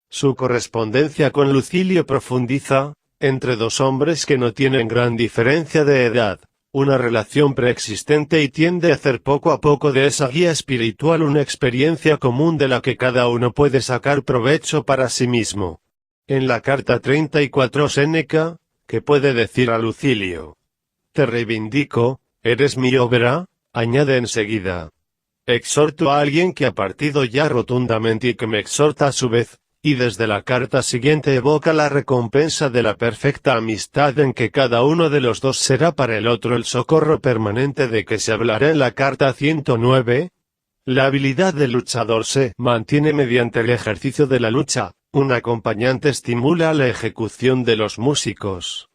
Su correspondencia con Lucilio profundiza, entre dos hombres que no tienen gran diferencia de edad, una relación preexistente y tiende a hacer poco a poco de esa guía espiritual una experiencia común de la que cada uno puede sacar provecho para sí mismo. En la carta 34 Séneca, que puede decir a Lucilio: «Te reivindico, eres mi obra», añade enseguida: «Exhorto a alguien que ha partido ya rotundamente y que me exhorta a su vez», y desde la carta siguiente evoca la recompensa de la perfecta amistad en que cada uno de los dos será para el otro el socorro permanente de que se hablará en la carta 109. La habilidad del luchador se mantiene mediante el ejercicio de la lucha, un acompañante estimula la ejecución de los músicos.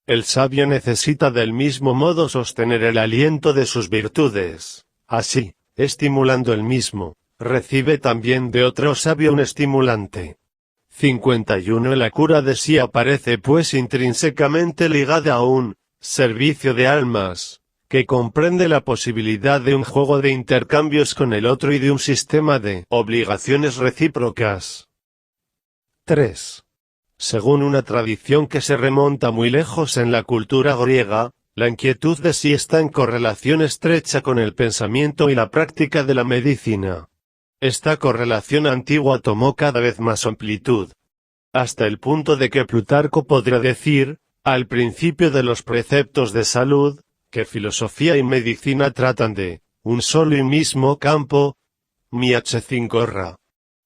El sabio necesita del mismo modo sostener el aliento de sus virtudes. Así, estimulando el mismo, recibe también de otro sabio un estimulante. 51 La cura de sí aparece pues intrínsecamente ligada a un servicio de almas, que comprende la posibilidad de un juego de intercambios con el otro y de un sistema de obligaciones recíprocas. 3. Según una tradición que se remonta muy lejos en la cultura griega, la inquietud de sí está en correlación estrecha con el pensamiento y la práctica de la medicina. Esta correlación antigua tomó cada vez más amplitud, hasta el punto de que Plutarco podría decir, al principio de los preceptos de salud, que filosofía y medicina tratan de un solo y mismo campo. Mi H5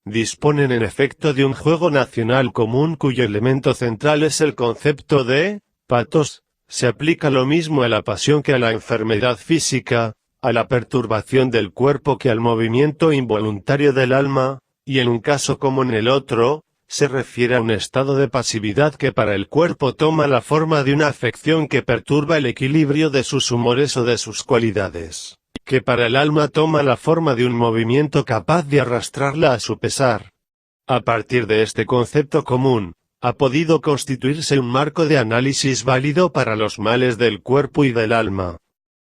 disponen en efecto de un juego nacional común cuyo elemento central es el concepto de patos. Se aplica lo mismo a la pasión que a la enfermedad física, a la perturbación del cuerpo que al movimiento involuntario del alma, y en un caso como en el otro, se refiere a un estado de pasividad que para el cuerpo toma la forma de una afección que perturba el equilibrio de sus humores o de sus cualidades, que para el alma toma la forma de un movimiento capaz de arrastrarla a su pesar. A partir de este concepto común, ha podido constituirse un marco de análisis válido para los males del cuerpo y del alma.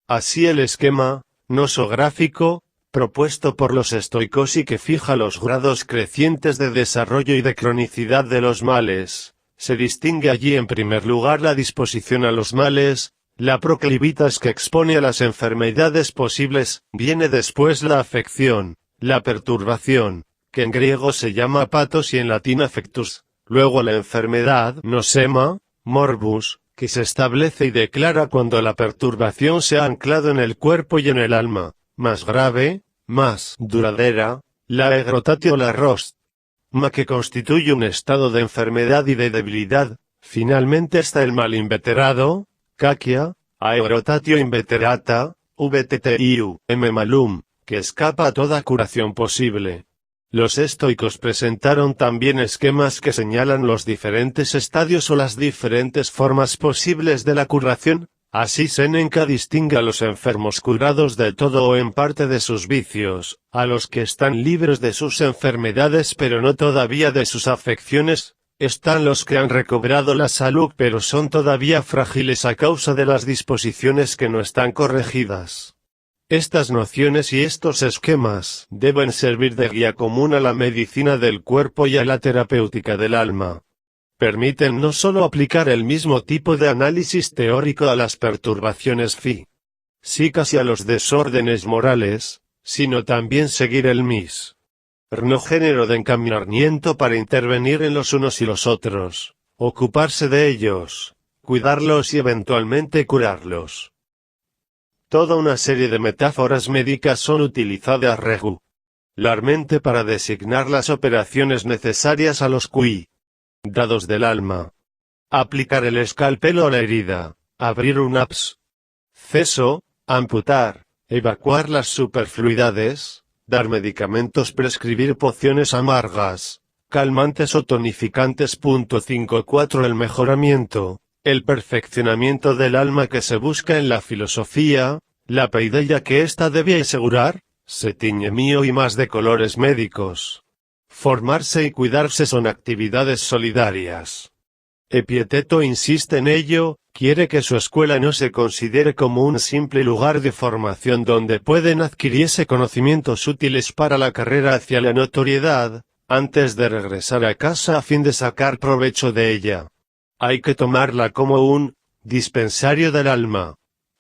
Así el esquema nosográfico, propuesto por los estoicos y que fija los grados crecientes de desarrollo y de cronicidad de los males, se distingue allí en primer lugar la disposición a los males, la proclivitas que expone a las enfermedades posibles, viene después la afección, la perturbación, que en griego se llama patos y en latín affectus, luego la enfermedad, nosema, morbus, que se establece y declara cuando la perturbación se ha anclado en el cuerpo y en el alma, más grave, más duradera, la egrotatio o la rostma que constituye un estado de enfermedad y de debilidad. Finalmente está el mal inveterado, caquia, aerotatio inveterata, VTTIU, malum, que escapa a toda curación posible. Los estoicos presentaron también esquemas que señalan los diferentes estadios o las diferentes formas posibles de la curación. Así Séneca distingue a los enfermos curados del todo o en parte de sus vicios, a los que están libres de sus enfermedades pero no todavía de sus afecciones. Están los que han recobrado la salud pero son todavía frágiles a causa de las disposiciones que no están corregidas. Estas nociones y estos esquemas deben servir de guía común a la medicina del cuerpo y a la terapéutica del alma. Permiten no solo aplicar el mismo tipo de análisis teórico a las perturbaciones físicas y a los desórdenes morales, sino también seguir el mismo género de encaminamiento para intervenir en los unos y los otros, ocuparse de ellos, cuidarlos y eventualmente curarlos. Toda una serie de metáforas médicas son utilizadas regularmente para designar las operaciones necesarias a los cuidados del alma. Aplicar el escalpelo a la herida, abrir un absceso, amputar, evacuar las superfluidades, dar medicamentos, prescribir pociones amargas, calmantes o tonificantes. 5.4 El mejoramiento, el perfeccionamiento del alma que se busca en la filosofía, la paideia que ésta debe asegurar, se tiñe mío y más de colores médicos. Formarse y cuidarse son actividades solidarias. Epicteto insiste en ello, quiere que su escuela no se considere como un simple lugar de formación donde pueden adquirirse conocimientos útiles para la carrera hacia la notoriedad, antes de regresar a casa a fin de sacar provecho de ella. Hay que tomarla como un dispensario del alma.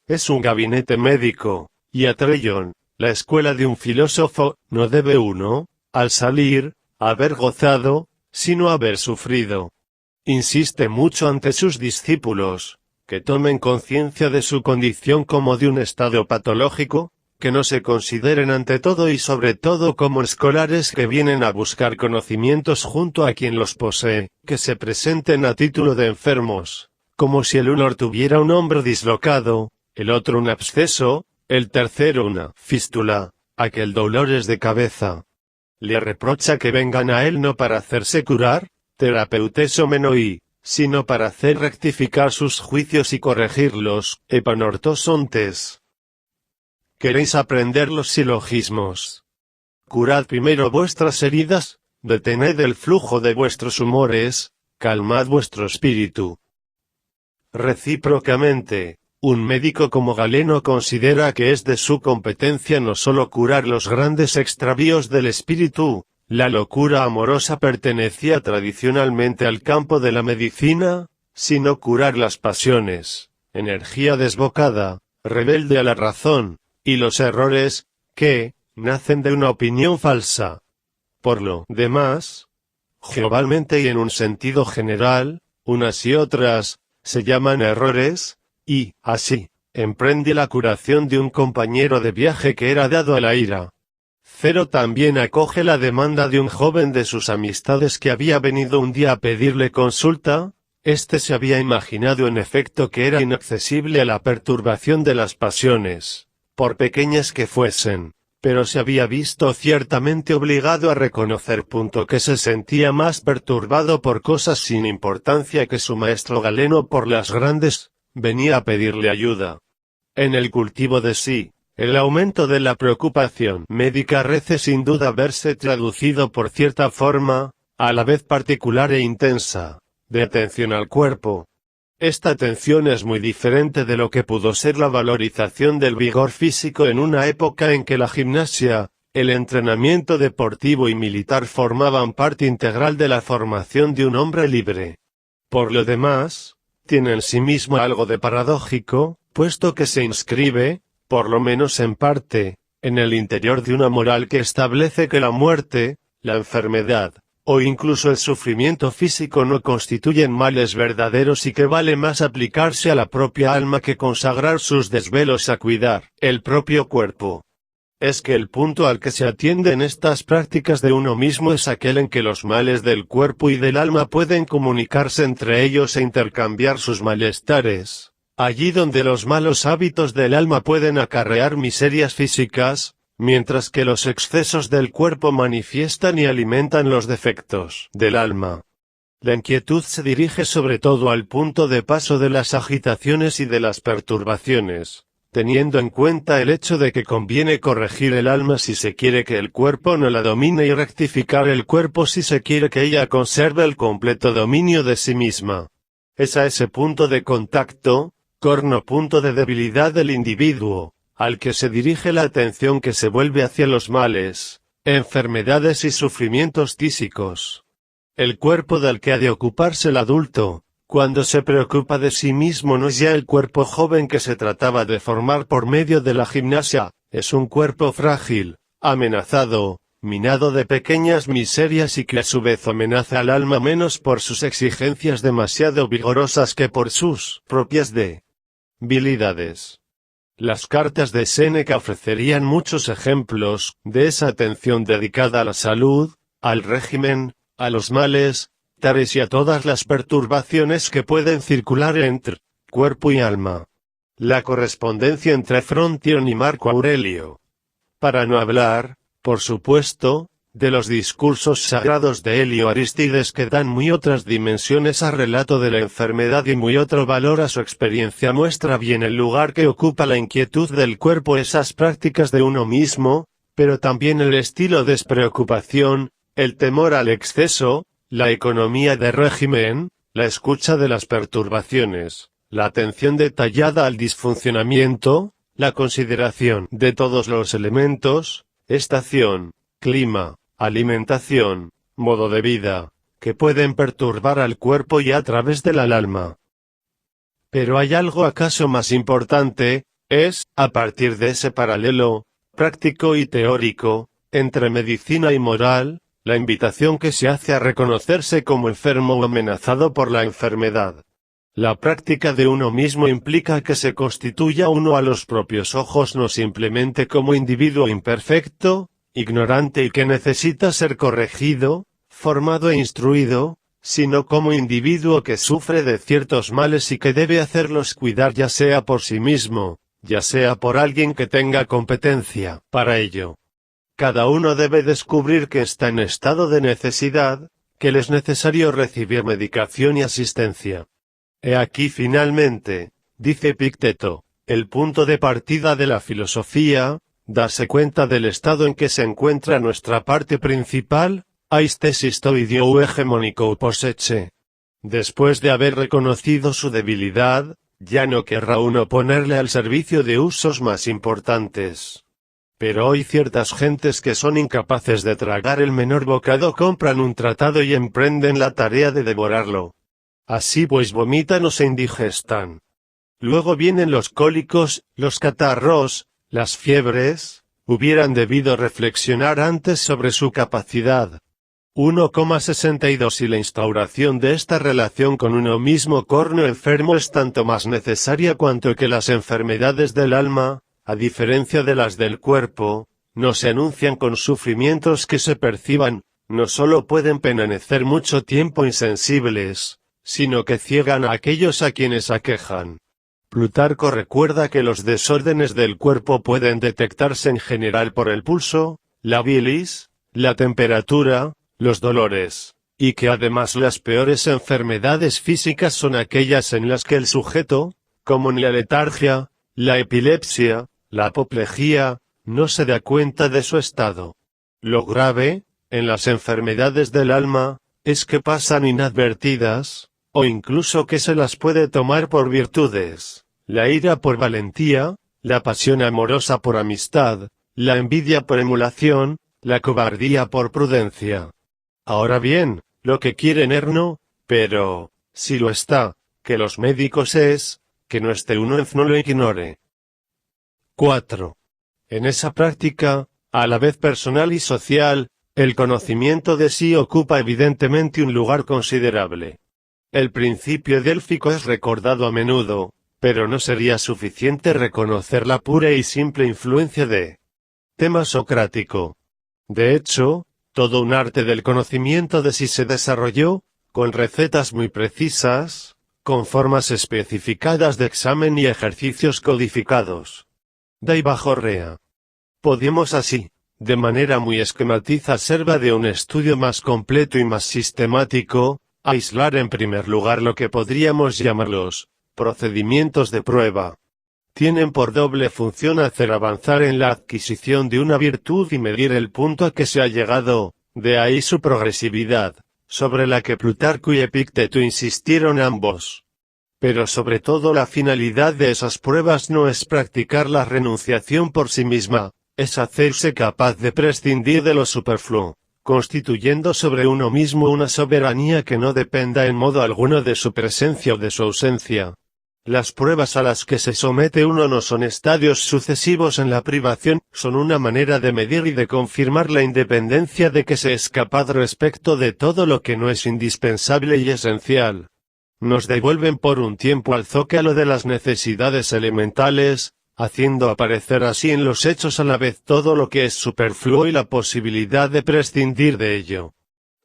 Es un gabinete médico, y Atrellón, la escuela de un filósofo, no debe uno, al salir, haber gozado, sino haber sufrido. Insiste mucho ante sus discípulos, que tomen conciencia de su condición como de un estado patológico, que no se consideren ante todo y sobre todo como escolares que vienen a buscar conocimientos junto a quien los posee, que se presenten a título de enfermos, como si el uno tuviera un hombro dislocado, el otro un absceso, el tercero una fístula, aquel dolores de cabeza. Le reprocha que vengan a él no para hacerse curar, terapeutes menoi, sino para hacer rectificar sus juicios y corregirlos, epanortosontes. ¿Queréis aprender los silogismos? Curad primero vuestras heridas, detened el flujo de vuestros humores, calmad vuestro espíritu. Recíprocamente, un médico como Galeno considera que es de su competencia no solo curar los grandes extravíos del espíritu. La locura amorosa pertenecía tradicionalmente al campo de la medicina, sino curar las pasiones, energía desbocada, rebelde a la razón, y los errores, que, nacen de una opinión falsa. Por lo demás, globalmente y en un sentido general, unas y otras, se llaman errores, y, así, emprende la curación de un compañero de viaje que era dado a la ira. Cero también acoge la demanda de un joven de sus amistades que había venido un día a pedirle consulta. Este se había imaginado en efecto que era inaccesible a la perturbación de las pasiones, por pequeñas que fuesen, pero se había visto ciertamente obligado a reconocer que se sentía más perturbado por cosas sin importancia que su maestro Galeno por las grandes. Venía a pedirle ayuda. En el cultivo de sí, el aumento de la preocupación médica parece sin duda verse traducido por cierta forma, a la vez particular e intensa, de atención al cuerpo. Esta atención es muy diferente de lo que pudo ser la valorización del vigor físico en una época en que la gimnasia, el entrenamiento deportivo y militar formaban parte integral de la formación de un hombre libre. Por lo demás, tiene en sí mismo algo de paradójico, puesto que se inscribe, por lo menos en parte, en el interior de una moral que establece que la muerte, la enfermedad, o incluso el sufrimiento físico no constituyen males verdaderos y que vale más aplicarse a la propia alma que consagrar sus desvelos a cuidar el propio cuerpo. Es que el punto al que se atiende en estas prácticas de uno mismo es aquel en que los males del cuerpo y del alma pueden comunicarse entre ellos e intercambiar sus malestares, allí donde los malos hábitos del alma pueden acarrear miserias físicas, mientras que los excesos del cuerpo manifiestan y alimentan los defectos del alma. La inquietud se dirige sobre todo al punto de paso de las agitaciones y de las perturbaciones, teniendo en cuenta el hecho de que conviene corregir el alma si se quiere que el cuerpo no la domine y rectificar el cuerpo si se quiere que ella conserve el completo dominio de sí misma. Es a ese punto de contacto, punto de debilidad del individuo, al que se dirige la atención que se vuelve hacia los males, enfermedades y sufrimientos físicos. El cuerpo del que ha de ocuparse el adulto, cuando se preocupa de sí mismo, no es ya el cuerpo joven que se trataba de formar por medio de la gimnasia, es un cuerpo frágil, amenazado, minado de pequeñas miserias y que a su vez amenaza al alma menos por sus exigencias demasiado vigorosas que por sus propias debilidades. Las cartas de Séneca ofrecerían muchos ejemplos de esa atención dedicada a la salud, al régimen, a los males, tales y a todas las perturbaciones que pueden circular entre cuerpo y alma. La correspondencia entre Frontion y Marco Aurelio. Para no hablar, por supuesto, de los discursos sagrados de Helio Aristides que dan muy otras dimensiones al relato de la enfermedad y muy otro valor a su experiencia, muestra bien el lugar que ocupa la inquietud del cuerpo, esas prácticas de uno mismo, pero también el estilo de despreocupación, el temor al exceso, la economía de régimen, la escucha de las perturbaciones, la atención detallada al disfuncionamiento, la consideración de todos los elementos, estación, clima, alimentación, modo de vida, que pueden perturbar al cuerpo y a través del alma. Pero hay algo acaso más importante, es, a partir de ese paralelo, práctico y teórico, entre medicina y moral, la invitación que se hace a reconocerse como enfermo o amenazado por la enfermedad. La práctica de uno mismo implica que se constituya uno a los propios ojos no simplemente como individuo imperfecto, ignorante y que necesita ser corregido, formado e instruido, sino como individuo que sufre de ciertos males y que debe hacerlos cuidar ya sea por sí mismo, ya sea por alguien que tenga competencia para ello. Cada uno debe descubrir que está en estado de necesidad, que le es necesario recibir medicación y asistencia. He aquí finalmente, dice Epicteto, el punto de partida de la filosofía, darse cuenta del estado en que se encuentra nuestra parte principal, aistesis to idiou hegemónico poseche. Después de haber reconocido su debilidad, ya no querrá uno ponerle al servicio de usos más importantes. Pero hoy ciertas gentes que son incapaces de tragar el menor bocado compran un tratado y emprenden la tarea de devorarlo. Así pues vomitan o se indigestan. Luego vienen los cólicos, los catarros, las fiebres, hubieran debido reflexionar antes sobre su capacidad. 1,62 Y la instauración de esta relación con uno mismo corno enfermo es tanto más necesaria cuanto que las enfermedades del alma, a diferencia de las del cuerpo, no se anuncian con sufrimientos que se perciban, no solo pueden permanecer mucho tiempo insensibles, sino que ciegan a aquellos a quienes aquejan. Plutarco recuerda que los desórdenes del cuerpo pueden detectarse en general por el pulso, la bilis, la temperatura, los dolores, y que además las peores enfermedades físicas son aquellas en las que el sujeto, como en la letargia, la epilepsia, la apoplejía, no se da cuenta de su estado. Lo grave, en las enfermedades del alma, es que pasan inadvertidas, o incluso que se las puede tomar por virtudes, la ira por valentía, la pasión amorosa por amistad, la envidia por emulación, la cobardía por prudencia. Ahora bien, lo que quieren no, pero, si lo está, que los médicos es, que no esté uno no lo ignore. 4. En esa práctica, a la vez personal y social, el conocimiento de sí ocupa evidentemente un lugar considerable. El principio délfico es recordado a menudo, pero no sería suficiente reconocer la pura y simple influencia de tema socrático. De hecho, todo un arte del conocimiento de sí se desarrolló, con recetas muy precisas, con formas especificadas de examen y ejercicios codificados. Dai bajo rea. Podemos así, de manera muy esquematiza serva de un estudio más completo y más sistemático, aislar en primer lugar lo que podríamos llamar los procedimientos de prueba. Tienen por doble función hacer avanzar en la adquisición de una virtud y medir el punto a que se ha llegado, de ahí su progresividad, sobre la que Plutarco y Epicteto insistieron ambos. Pero sobre todo la finalidad de esas pruebas no es practicar la renunciación por sí misma, es hacerse capaz de prescindir de lo superfluo, constituyendo sobre uno mismo una soberanía que no dependa en modo alguno de su presencia o de su ausencia. Las pruebas a las que se somete uno no son estadios sucesivos en la privación, son una manera de medir y de confirmar la independencia de que se es capaz respecto de todo lo que no es indispensable y esencial. Nos devuelven por un tiempo al zócalo de las necesidades elementales, haciendo aparecer así en los hechos a la vez todo lo que es superfluo y la posibilidad de prescindir de ello.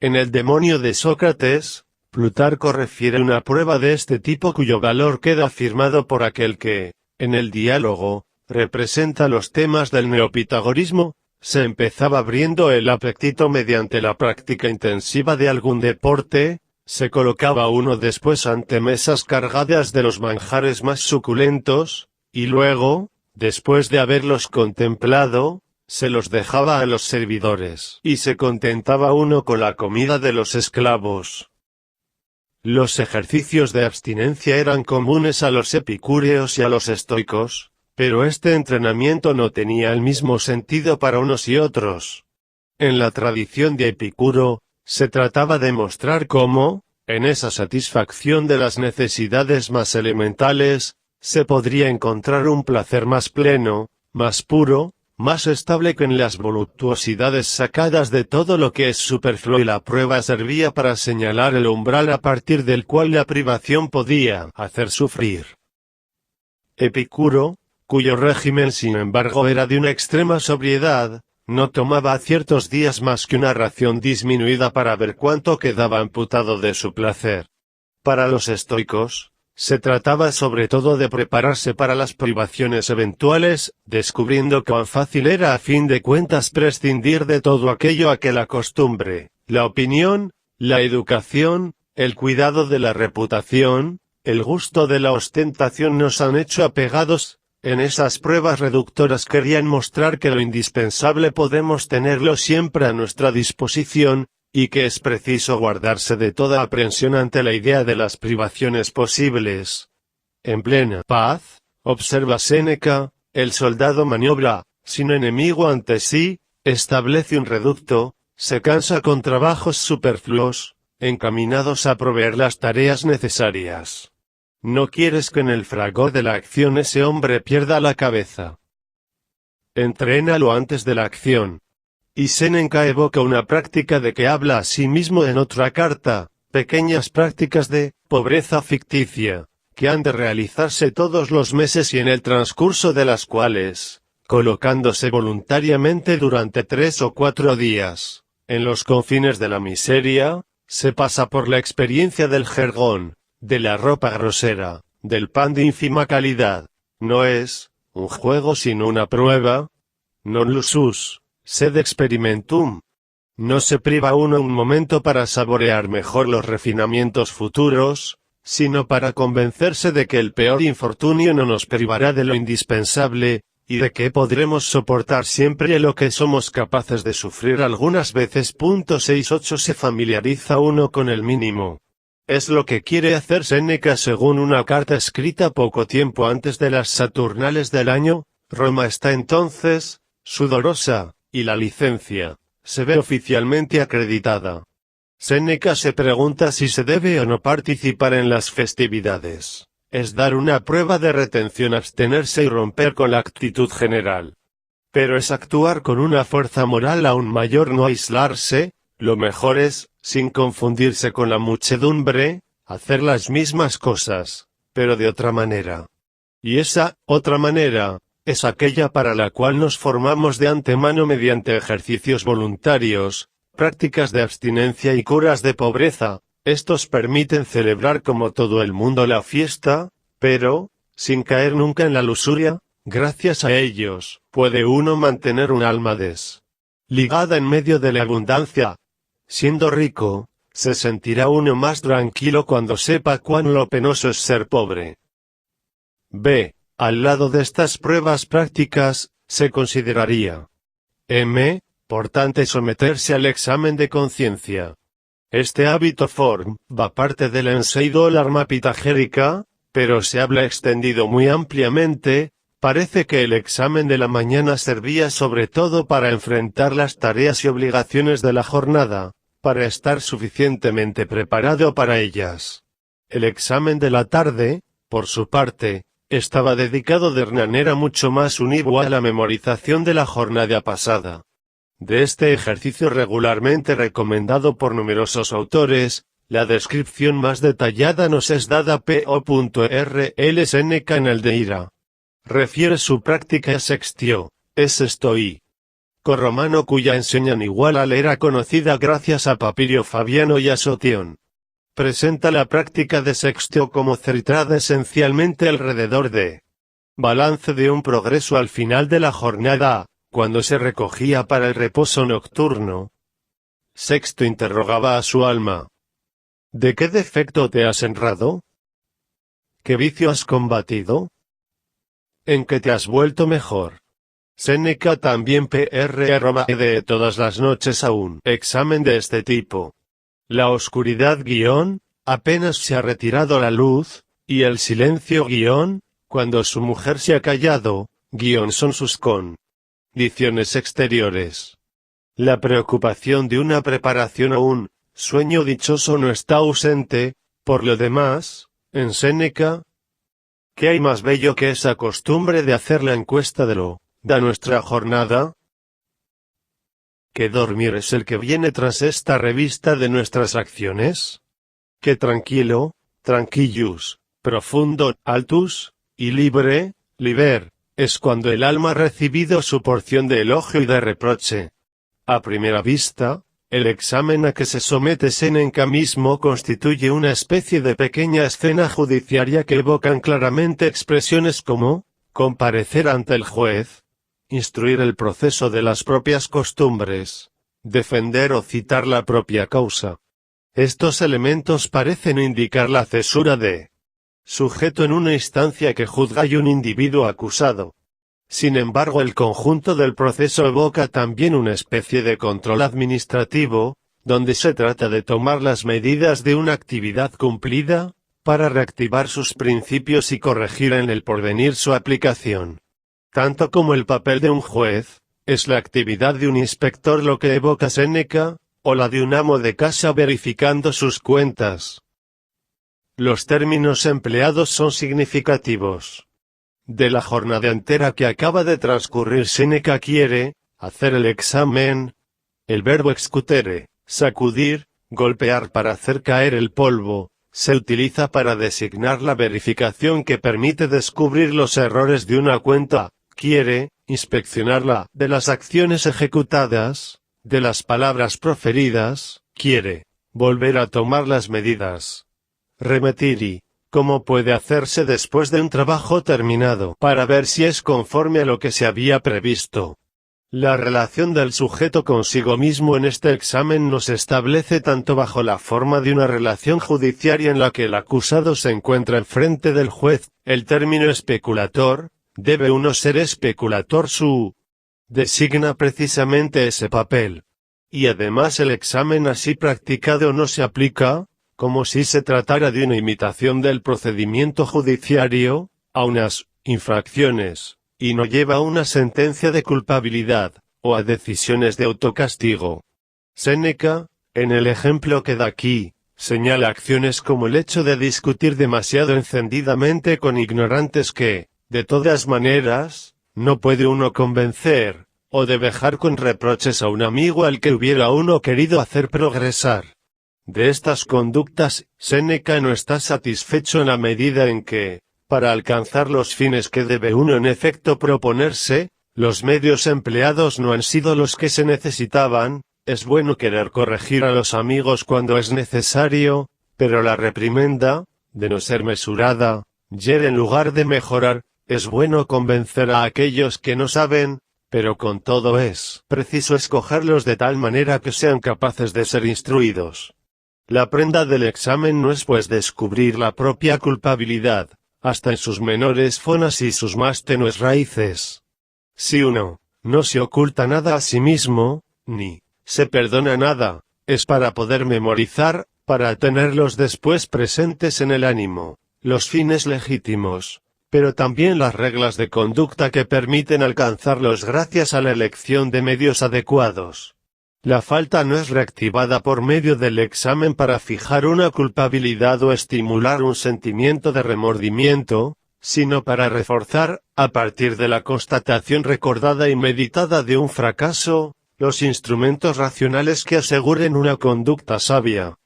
En el demonio de Sócrates, Plutarco refiere una prueba de este tipo cuyo valor queda afirmado por aquel que, en el diálogo, representa los temas del neopitagorismo, se empezaba abriendo el apetito mediante la práctica intensiva de algún deporte, se colocaba uno después ante mesas cargadas de los manjares más suculentos, y luego, después de haberlos contemplado, se los dejaba a los servidores, y se contentaba uno con la comida de los esclavos. Los ejercicios de abstinencia eran comunes a los epicúreos y a los estoicos, pero este entrenamiento no tenía el mismo sentido para unos y otros. En la tradición de Epicuro, se trataba de mostrar cómo, en esa satisfacción de las necesidades más elementales, se podría encontrar un placer más pleno, más puro, más estable que en las voluptuosidades sacadas de todo lo que es superfluo, y la prueba servía para señalar el umbral a partir del cual la privación podía hacer sufrir. Epicuro, cuyo régimen sin embargo era de una extrema sobriedad, no tomaba a ciertos días más que una ración disminuida para ver cuánto quedaba amputado de su placer. Para los estoicos, se trataba sobre todo de prepararse para las privaciones eventuales, descubriendo cuán fácil era a fin de cuentas prescindir de todo aquello a que la costumbre, la opinión, la educación, el cuidado de la reputación, el gusto de la ostentación nos han hecho apegados. En esas pruebas reductoras querían mostrar que lo indispensable podemos tenerlo siempre a nuestra disposición, y que es preciso guardarse de toda aprensión ante la idea de las privaciones posibles. En plena paz, observa Séneca, el soldado maniobra, sin enemigo ante sí, establece un reducto, se cansa con trabajos superfluos, encaminados a proveer las tareas necesarias. No quieres que en el fragor de la acción ese hombre pierda la cabeza. Entrénalo antes de la acción. Y Séneca evoca una práctica de que habla a sí mismo en otra carta, pequeñas prácticas de pobreza ficticia, que han de realizarse todos los meses y en el transcurso de las cuales, colocándose voluntariamente durante 3 o 4 días, en los confines de la miseria, se pasa por la experiencia del jergón, de la ropa grosera, del pan de ínfima calidad. No es un juego sino una prueba. Non lusus, sed experimentum. No se priva uno un momento para saborear mejor los refinamientos futuros, sino para convencerse de que el peor infortunio no nos privará de lo indispensable, y de que podremos soportar siempre lo que somos capaces de sufrir algunas veces. 68 Se familiariza uno con el mínimo. Es lo que quiere hacer Séneca según una carta escrita poco tiempo antes de las Saturnales del año. Roma está entonces sudorosa, y la licencia se ve oficialmente acreditada. Séneca se pregunta si se debe o no participar en las festividades. Es dar una prueba de retención, abstenerse y romper con la actitud general. Pero es actuar con una fuerza moral aún mayor, no aislarse. Lo mejor es, sin confundirse con la muchedumbre, hacer las mismas cosas, pero de otra manera. Y esa otra manera es aquella para la cual nos formamos de antemano mediante ejercicios voluntarios, prácticas de abstinencia y curas de pobreza, Estos permiten celebrar como todo el mundo la fiesta, pero, sin caer nunca en la lujuria. Gracias a ellos, puede uno mantener un alma ligada en medio de la abundancia. Siendo rico, se sentirá uno más tranquilo cuando sepa cuán lo penoso es ser pobre. B. Al lado de estas pruebas prácticas, se consideraría importante someterse al examen de conciencia. Este hábito forma parte de la Enseidol pitagérica, pero se habla extendido muy ampliamente. Parece que el examen de la mañana servía sobre todo para enfrentar las tareas y obligaciones de la jornada, para estar suficientemente preparado para ellas. El examen de la tarde, por su parte, estaba dedicado de manera mucho más unívocua a la memorización de la jornada pasada. De este ejercicio regularmente recomendado por numerosos autores, la descripción más detallada nos es dada P.O.R.L. Séneca en el de Ira. Refiere su práctica a Sextio, es estoico romano cuya enseñanza igual era conocida gracias a Papirio Fabiano y a Sotión. Presenta la práctica de Sextio como centrada esencialmente alrededor de balance de un progreso al final de la jornada, cuando se recogía para el reposo nocturno. Sexto interrogaba a su alma: ¿de qué defecto te has honrado? ¿Qué vicio has combatido? ¿En qué te has vuelto mejor? Séneca también de todas las noches a un examen de este tipo. La oscuridad apenas se ha retirado la luz, y el silencio cuando su mujer se ha callado, son sus condiciones exteriores. La preocupación de una preparación o un sueño dichoso no está ausente. Por lo demás, en Séneca, ¿qué hay más bello que esa costumbre de hacer la encuesta de lo da nuestra jornada? ¿Qué dormir es el que viene tras esta revista de nuestras acciones? ¿Qué tranquilo, tranquillus, profundo, altus, y liber, es cuando el alma ha recibido su porción de elogio y de reproche? A primera vista, el examen a que se somete Séneca mismo constituye una especie de pequeña escena judiciaria que evocan claramente expresiones como comparecer ante el juez, instruir el proceso de las propias costumbres, defender o citar la propia causa. Estos elementos parecen indicar la cesura de sujeto en una instancia que juzga y un individuo acusado. Sin embargo, el conjunto del proceso evoca también una especie de control administrativo, donde se trata de tomar las medidas de una actividad cumplida, para reactivar sus principios y corregir en el porvenir su aplicación. Tanto como el papel de un juez, es la actividad de un inspector lo que evoca Séneca, o la de un amo de casa verificando sus cuentas. Los términos empleados son significativos. De la jornada entera que acaba de transcurrir, Séneca quiere hacer el examen. El verbo excutere, sacudir, golpear para hacer caer el polvo, se utiliza para designar la verificación que permite descubrir los errores de una cuenta. Quiere inspeccionarla de las acciones ejecutadas, de las palabras proferidas. Quiere volver a tomar las medidas. Remetiri, ¿cómo puede hacerse después de un trabajo terminado para ver si es conforme a lo que se había previsto? La relación del sujeto consigo mismo en este examen no se establece tanto bajo la forma de una relación judiciaria en la que el acusado se encuentra enfrente del juez. El término especulator, debe uno ser especulator designa precisamente ese papel. Y además el examen así practicado no se aplica, como si se tratara de una imitación del procedimiento judiciario, a unas infracciones, y no lleva a una sentencia de culpabilidad, o a decisiones de autocastigo. Séneca, en el ejemplo que da aquí, señala acciones como el hecho de discutir demasiado encendidamente con ignorantes que, de todas maneras, no puede uno convencer, o de vejar con reproches a un amigo al que hubiera uno querido hacer progresar. De estas conductas, Séneca no está satisfecho en la medida en que, para alcanzar los fines que debe uno en efecto proponerse, los medios empleados no han sido los que se necesitaban. Es bueno querer corregir a los amigos cuando es necesario, pero la reprimenda, de no ser mesurada, hiere en lugar de mejorar. Es bueno convencer a aquellos que no saben, pero con todo es preciso escogerlos de tal manera que sean capaces de ser instruidos. La prenda del examen no es pues descubrir la propia culpabilidad, hasta en sus menores fonas y sus más tenues raíces. Si uno no se oculta nada a sí mismo, ni se perdona nada, es para poder memorizar, para tenerlos después presentes en el ánimo, los fines legítimos, pero también las reglas de conducta que permiten alcanzarlos gracias a la elección de medios adecuados. La falta no es reactivada por medio del examen para fijar una culpabilidad o estimular un sentimiento de remordimiento, sino para reforzar, a partir de la constatación recordada y meditada de un fracaso, los instrumentos racionales que aseguren una conducta sabia.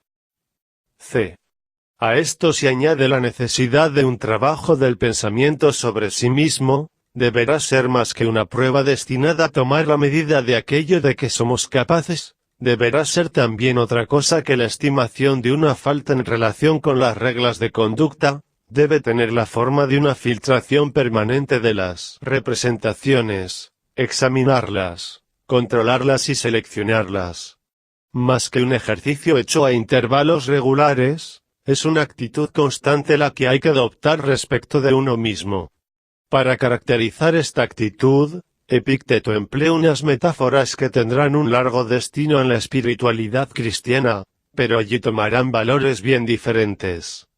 C. A esto se añade la necesidad de un trabajo del pensamiento sobre sí mismo. Deberá ser más que una prueba destinada a tomar la medida de aquello de que somos capaces, deberá ser también otra cosa que la estimación de una falta en relación con las reglas de conducta, debe tener la forma de una filtración permanente de las representaciones, examinarlas, controlarlas y seleccionarlas. Más que un ejercicio hecho a intervalos regulares, es una actitud constante la que hay que adoptar respecto de uno mismo. Para caracterizar esta actitud, Epicteto emplea unas metáforas que tendrán un largo destino en la espiritualidad cristiana, pero allí tomarán valores bien diferentes.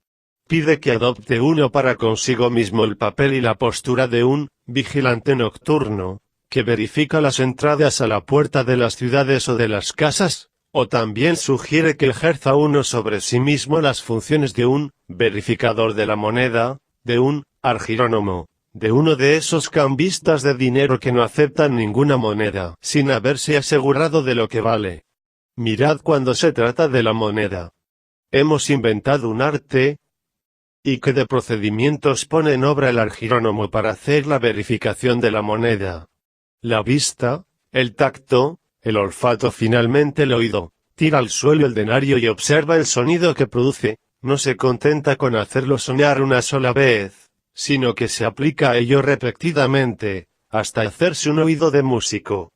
Pide que adopte uno para consigo mismo el papel y la postura de un vigilante nocturno, que verifica las entradas a la puerta de las ciudades o de las casas, o también sugiere que ejerza uno sobre sí mismo las funciones de un verificador de la moneda, de un argirónomo, de uno de esos cambistas de dinero que no aceptan ninguna moneda, sin haberse asegurado de lo que vale. Mirad cuando se trata de la moneda. Hemos inventado un arte, y que de procedimientos pone en obra el argirónomo para hacer la verificación de la moneda. La vista, el tacto, el olfato, finalmente el oído, tira al suelo el denario y observa el sonido que produce, no se contenta con hacerlo sonar una sola vez, sino que se aplica a ello repetidamente, hasta hacerse un oído de músico.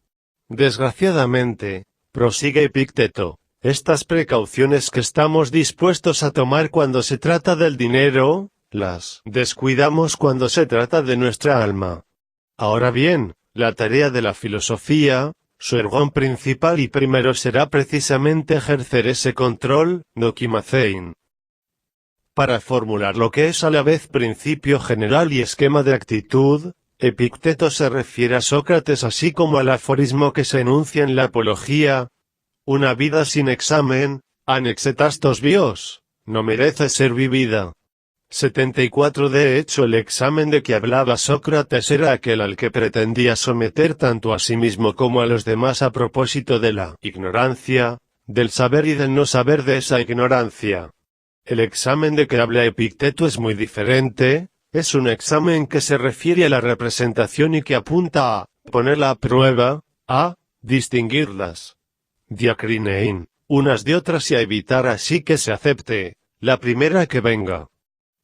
Desgraciadamente, prosigue Epicteto, estas precauciones que estamos dispuestos a tomar cuando se trata del dinero, las descuidamos cuando se trata de nuestra alma. Ahora bien, la tarea de la filosofía, su ergón principal y primero será precisamente ejercer ese control, dokimazein. Para formular lo que es a la vez principio general y esquema de actitud, Epicteto se refiere a Sócrates así como al aforismo que se enuncia en la Apología: una vida sin examen, anexetastos bios, no merece ser vivida. 74. De hecho, el examen de que hablaba Sócrates era aquel al que pretendía someter tanto a sí mismo como a los demás a propósito de la ignorancia, del saber y del no saber de esa ignorancia. El examen de que habla Epicteto es muy diferente, es un examen que se refiere a la representación y que apunta a ponerla a prueba, a distinguirlas, diacrinein, unas de otras y a evitar así que se acepte la primera que venga.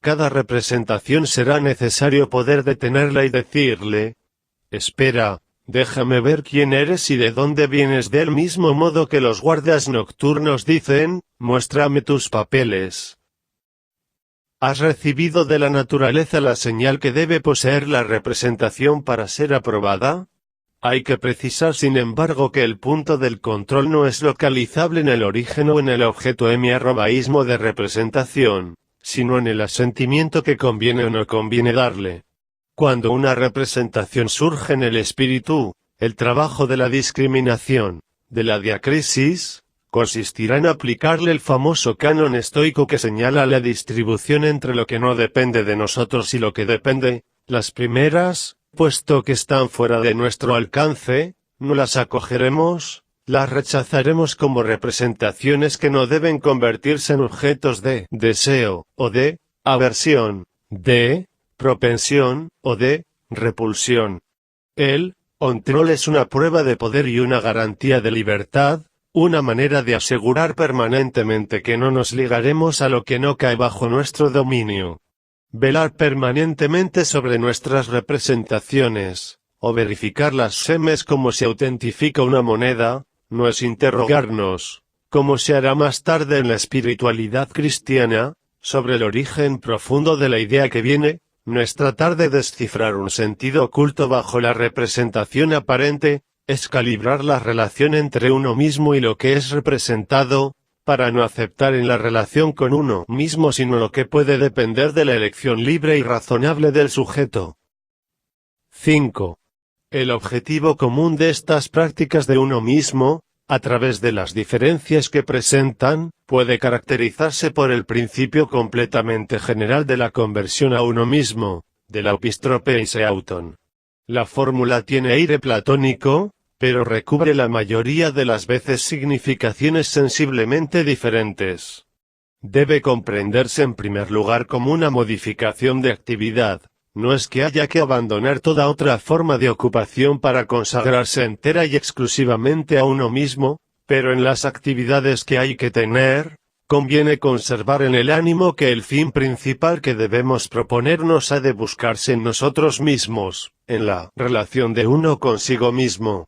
Cada representación será necesario poder detenerla y decirle: espera, déjame ver quién eres y de dónde vienes, del mismo modo que los guardias nocturnos dicen: muéstrame tus papeles. ¿Has recibido de la naturaleza la señal que debe poseer la representación para ser aprobada? Hay que precisar sin embargo que el punto del control no es localizable en el origen o en el objeto hemi-arrobaísmo de representación, sino en el asentimiento que conviene o no conviene darle. Cuando una representación surge en el espíritu, el trabajo de la discriminación, de la diacrisis, consistirá en aplicarle el famoso canon estoico que señala la distribución entre lo que no depende de nosotros y lo que depende. Las primeras, puesto que están fuera de nuestro alcance, no las acogeremos, las rechazaremos como representaciones que no deben convertirse en objetos de deseo, o de aversión, de propensión, o de repulsión. El control es una prueba de poder y una garantía de libertad, una manera de asegurar permanentemente que no nos ligaremos a lo que no cae bajo nuestro dominio. Velar permanentemente sobre nuestras representaciones, o verificar las semes como se autentifica una moneda, no es interrogarnos, como se hará más tarde en la espiritualidad cristiana, sobre el origen profundo de la idea que viene, no es tratar de descifrar un sentido oculto bajo la representación aparente, es calibrar la relación entre uno mismo y lo que es representado, para no aceptar en la relación con uno mismo sino lo que puede depender de la elección libre y razonable del sujeto. 5. El objetivo común de estas prácticas de uno mismo, a través de las diferencias que presentan, puede caracterizarse por el principio completamente general de la conversión a uno mismo, de la opistropeis auton. La fórmula tiene aire platónico, pero recubre la mayoría de las veces significaciones sensiblemente diferentes. Debe comprenderse en primer lugar como una modificación de actividad. No es que haya que abandonar toda otra forma de ocupación para consagrarse entera y exclusivamente a uno mismo, pero en las actividades que hay que tener, conviene conservar en el ánimo que el fin principal que debemos proponernos ha de buscarse en nosotros mismos, en la relación de uno consigo mismo.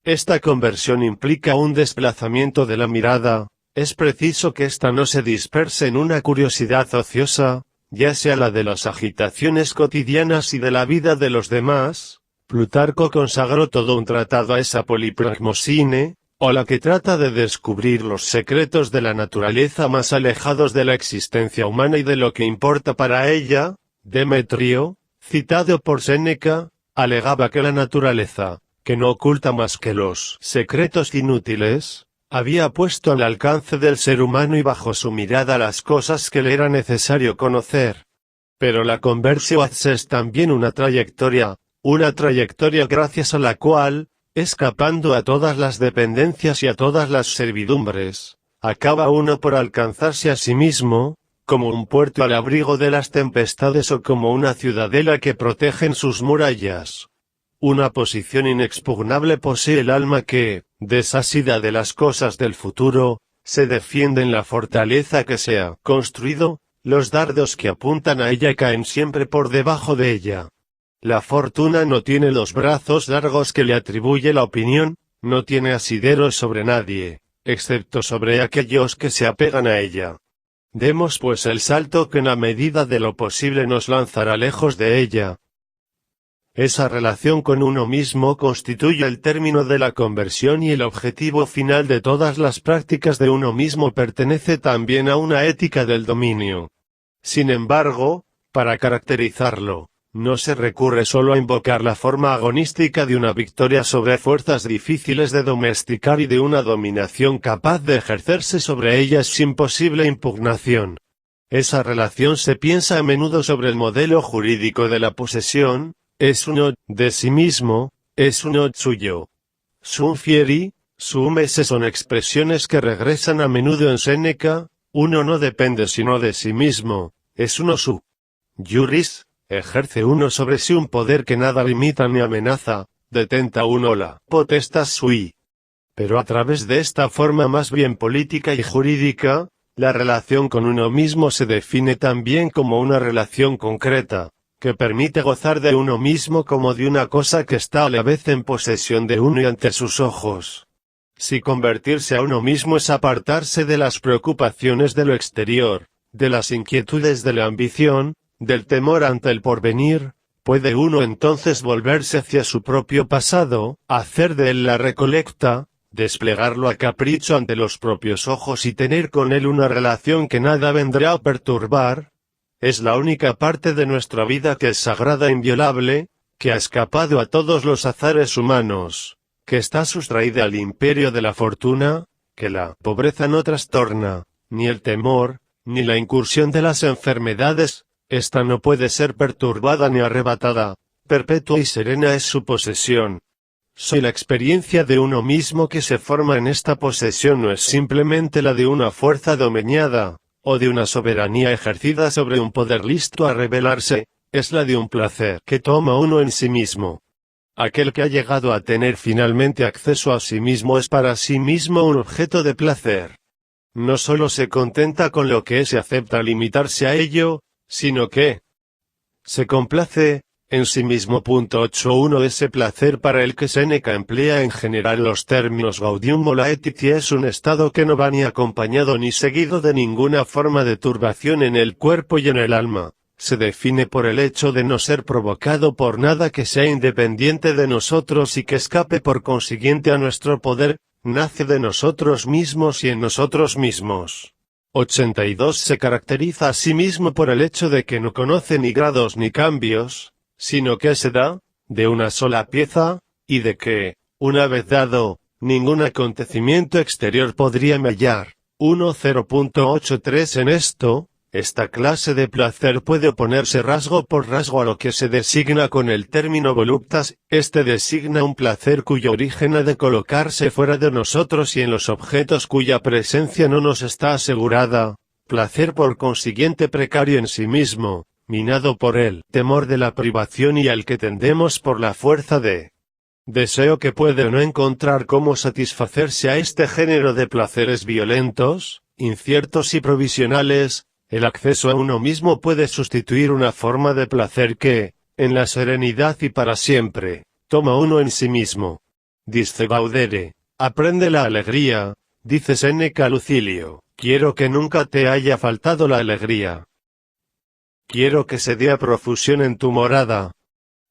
Esta conversión implica un desplazamiento de la mirada, es preciso que ésta no se disperse en una curiosidad ociosa, ya sea la de las agitaciones cotidianas y de la vida de los demás. Plutarco consagró todo un tratado a esa polipragmosine, o la que trata de descubrir los secretos de la naturaleza más alejados de la existencia humana y de lo que importa para ella. Demetrio, citado por Séneca, alegaba que la naturaleza, que no oculta más que los secretos inútiles, había puesto al alcance del ser humano y bajo su mirada las cosas que le era necesario conocer. Pero la conversión es también una trayectoria gracias a la cual, escapando a todas las dependencias y a todas las servidumbres, acaba uno por alcanzarse a sí mismo, como un puerto al abrigo de las tempestades o como una ciudadela que protegen sus murallas. Una posición inexpugnable posee el alma que, desasida de las cosas del futuro, se defiende en la fortaleza que se ha construido, los dardos que apuntan a ella caen siempre por debajo de ella. La fortuna no tiene los brazos largos que le atribuye la opinión, no tiene asideros sobre nadie, excepto sobre aquellos que se apegan a ella. Demos pues el salto que en la medida de lo posible nos lanzará lejos de ella. Esa relación con uno mismo constituye el término de la conversión y el objetivo final de todas las prácticas de uno mismo pertenece también a una ética del dominio. Sin embargo, para caracterizarlo, no se recurre solo a invocar la forma agonística de una victoria sobre fuerzas difíciles de domesticar y de una dominación capaz de ejercerse sobre ellas sin posible impugnación. Esa relación se piensa a menudo sobre el modelo jurídico de la posesión. Es uno de sí mismo, es uno suyo. Sum fieri, sum esse son expresiones que regresan a menudo en Séneca. Uno no depende sino de sí mismo, es uno su. Juris, ejerce uno sobre sí un poder que nada limita ni amenaza, detenta uno la potestas sui. Pero a través de esta forma más bien política y jurídica, la relación con uno mismo se define también como una relación concreta, que permite gozar de uno mismo como de una cosa que está a la vez en posesión de uno y ante sus ojos. Si convertirse a uno mismo es apartarse de las preocupaciones de lo exterior, de las inquietudes de la ambición, del temor ante el porvenir, puede uno entonces volverse hacia su propio pasado, hacer de él la recolecta, desplegarlo a capricho ante los propios ojos y tener con él una relación que nada vendrá a perturbar. Es la única parte de nuestra vida que es sagrada e inviolable, que ha escapado a todos los azares humanos, que está sustraída al imperio de la fortuna, que la pobreza no trastorna, ni el temor, ni la incursión de las enfermedades. Esta no puede ser perturbada ni arrebatada, perpetua y serena es su posesión. Si la experiencia de uno mismo que se forma en esta posesión no es simplemente la de una fuerza domeñada, o de una soberanía ejercida sobre un poder listo a rebelarse, es la de un placer que toma uno en sí mismo. Aquel que ha llegado a tener finalmente acceso a sí mismo es para sí mismo un objeto de placer. No solo se contenta con lo que es y acepta limitarse a ello, sino que se complace en sí mismo. 8.1 Ese placer para el que Séneca emplea en general los términos gaudium o laetitia es un estado que no va ni acompañado ni seguido de ninguna forma de turbación en el cuerpo y en el alma. Se define por el hecho de no ser provocado por nada que sea independiente de nosotros y que escape por consiguiente a nuestro poder, nace de nosotros mismos y en nosotros mismos. 82 Se caracteriza a sí mismo por el hecho de que no conoce ni grados ni cambios, sino que se da, de una sola pieza, y de que, una vez dado, ningún acontecimiento exterior podría mellar. 10.83 En esto, esta clase de placer puede oponerse rasgo por rasgo a lo que se designa con el término voluptas. Este designa un placer cuyo origen ha de colocarse fuera de nosotros y en los objetos cuya presencia no nos está asegurada, placer por consiguiente precario en sí mismo, minado por el temor de la privación y al que tendemos por la fuerza de deseo que puede o no encontrar cómo satisfacerse a este género de placeres violentos, inciertos y provisionales. El acceso a uno mismo puede sustituir una forma de placer que, en la serenidad y para siempre, toma uno en sí mismo. Dice Gaudere, aprende la alegría, dice Séneca a Lucilio, quiero que nunca te haya faltado la alegría. Quiero que se dé a profusión en tu morada.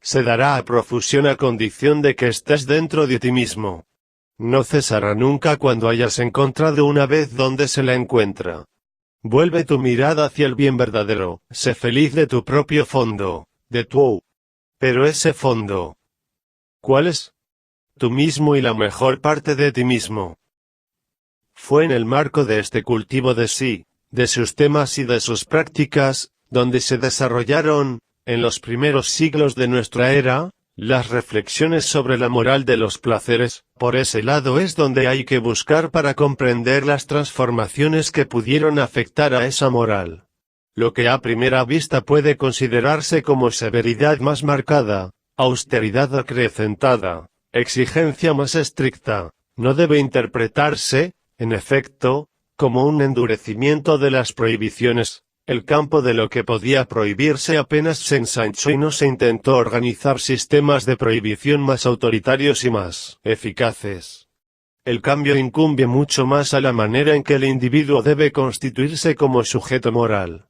Se dará a profusión a condición de que estés dentro de ti mismo. No cesará nunca cuando hayas encontrado una vez donde se la encuentra. Vuelve tu mirada hacia el bien verdadero, sé feliz de tu propio fondo, de tu. Pero ese fondo, ¿cuál es? Tú mismo y la mejor parte de ti mismo. Fue en el marco de este cultivo de sí, de sus temas y de sus prácticas, donde se desarrollaron, en los primeros siglos de nuestra era, las reflexiones sobre la moral de los placeres. Por ese lado es donde hay que buscar para comprender las transformaciones que pudieron afectar a esa moral. Lo que a primera vista puede considerarse como severidad más marcada, austeridad acrecentada, exigencia más estricta, no debe interpretarse, en efecto, como un endurecimiento de las prohibiciones. El campo de lo que podía prohibirse apenas se ensanchó y no se intentó organizar sistemas de prohibición más autoritarios y más eficaces. El cambio incumbe mucho más a la manera en que el individuo debe constituirse como sujeto moral.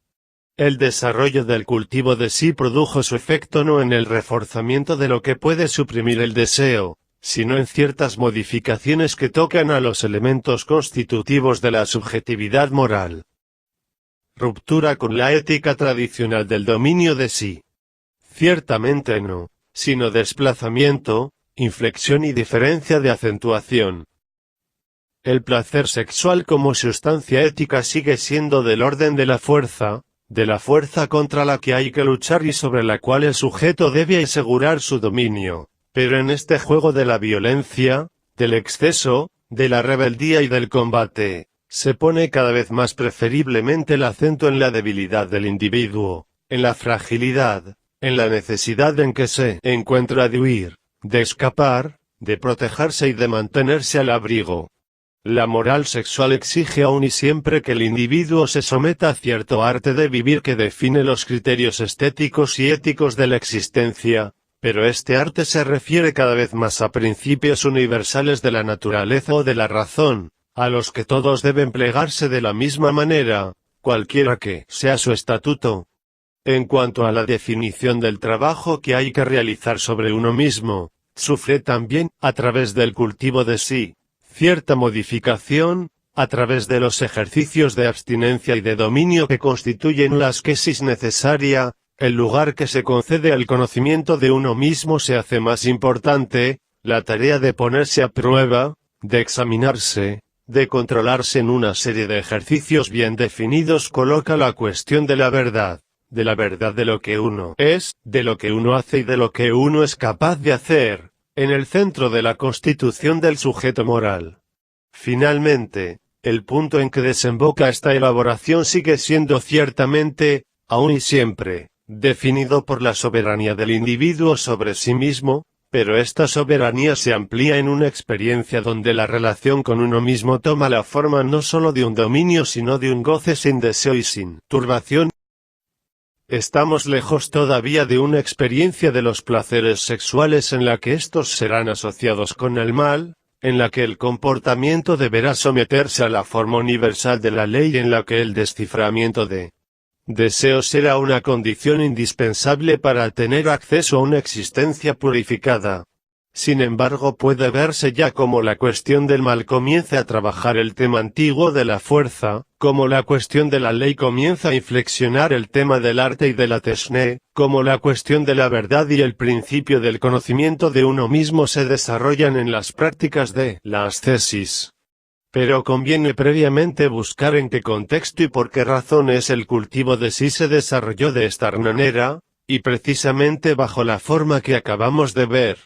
El desarrollo del cultivo de sí produjo su efecto no en el reforzamiento de lo que puede suprimir el deseo, sino en ciertas modificaciones que tocan a los elementos constitutivos de la subjetividad moral. Ruptura con la ética tradicional del dominio de sí. Ciertamente no, sino desplazamiento, inflexión y diferencia de acentuación. El placer sexual como sustancia ética sigue siendo del orden de la fuerza contra la que hay que luchar y sobre la cual el sujeto debe asegurar su dominio, pero en este juego de la violencia, del exceso, de la rebeldía y del combate, se pone cada vez más preferiblemente el acento en la debilidad del individuo, en la fragilidad, en la necesidad en que se encuentra de huir, de escapar, de protegerse y de mantenerse al abrigo. La moral sexual exige aún y siempre que el individuo se someta a cierto arte de vivir que define los criterios estéticos y éticos de la existencia, pero este arte se refiere cada vez más a principios universales de la naturaleza o de la razón, a los que todos deben plegarse de la misma manera, cualquiera que sea su estatuto. En cuanto a la definición del trabajo que hay que realizar sobre uno mismo, sufre también, a través del cultivo de sí, cierta modificación, a través de los ejercicios de abstinencia y de dominio que constituyen la ascesis necesaria, el lugar que se concede al conocimiento de uno mismo se hace más importante, la tarea de ponerse a prueba, de examinarse, de controlarse en una serie de ejercicios bien definidos coloca la cuestión de la verdad de lo que uno es, de lo que uno hace y de lo que uno es capaz de hacer, en el centro de la constitución del sujeto moral. Finalmente, el punto en que desemboca esta elaboración sigue siendo ciertamente, aún y siempre, definido por la soberanía del individuo sobre sí mismo, Pero esta soberanía se amplía en una experiencia donde la relación con uno mismo toma la forma no solo de un dominio sino de un goce sin deseo y sin turbación. Estamos lejos todavía de una experiencia de los placeres sexuales en la que estos serán asociados con el mal, en la que el comportamiento deberá someterse a la forma universal de la ley y en la que el desciframiento de deseos será una condición indispensable para tener acceso a una existencia purificada. Sin embargo, puede verse ya como la cuestión del mal comienza a trabajar el tema antiguo de la fuerza, como la cuestión de la ley comienza a inflexionar el tema del arte y de la tesné, como la cuestión de la verdad y el principio del conocimiento de uno mismo se desarrollan en las prácticas de la ascesis. Pero conviene previamente buscar en qué contexto y por qué razones el cultivo de sí se desarrolló de esta manera, y precisamente bajo la forma que acabamos de ver.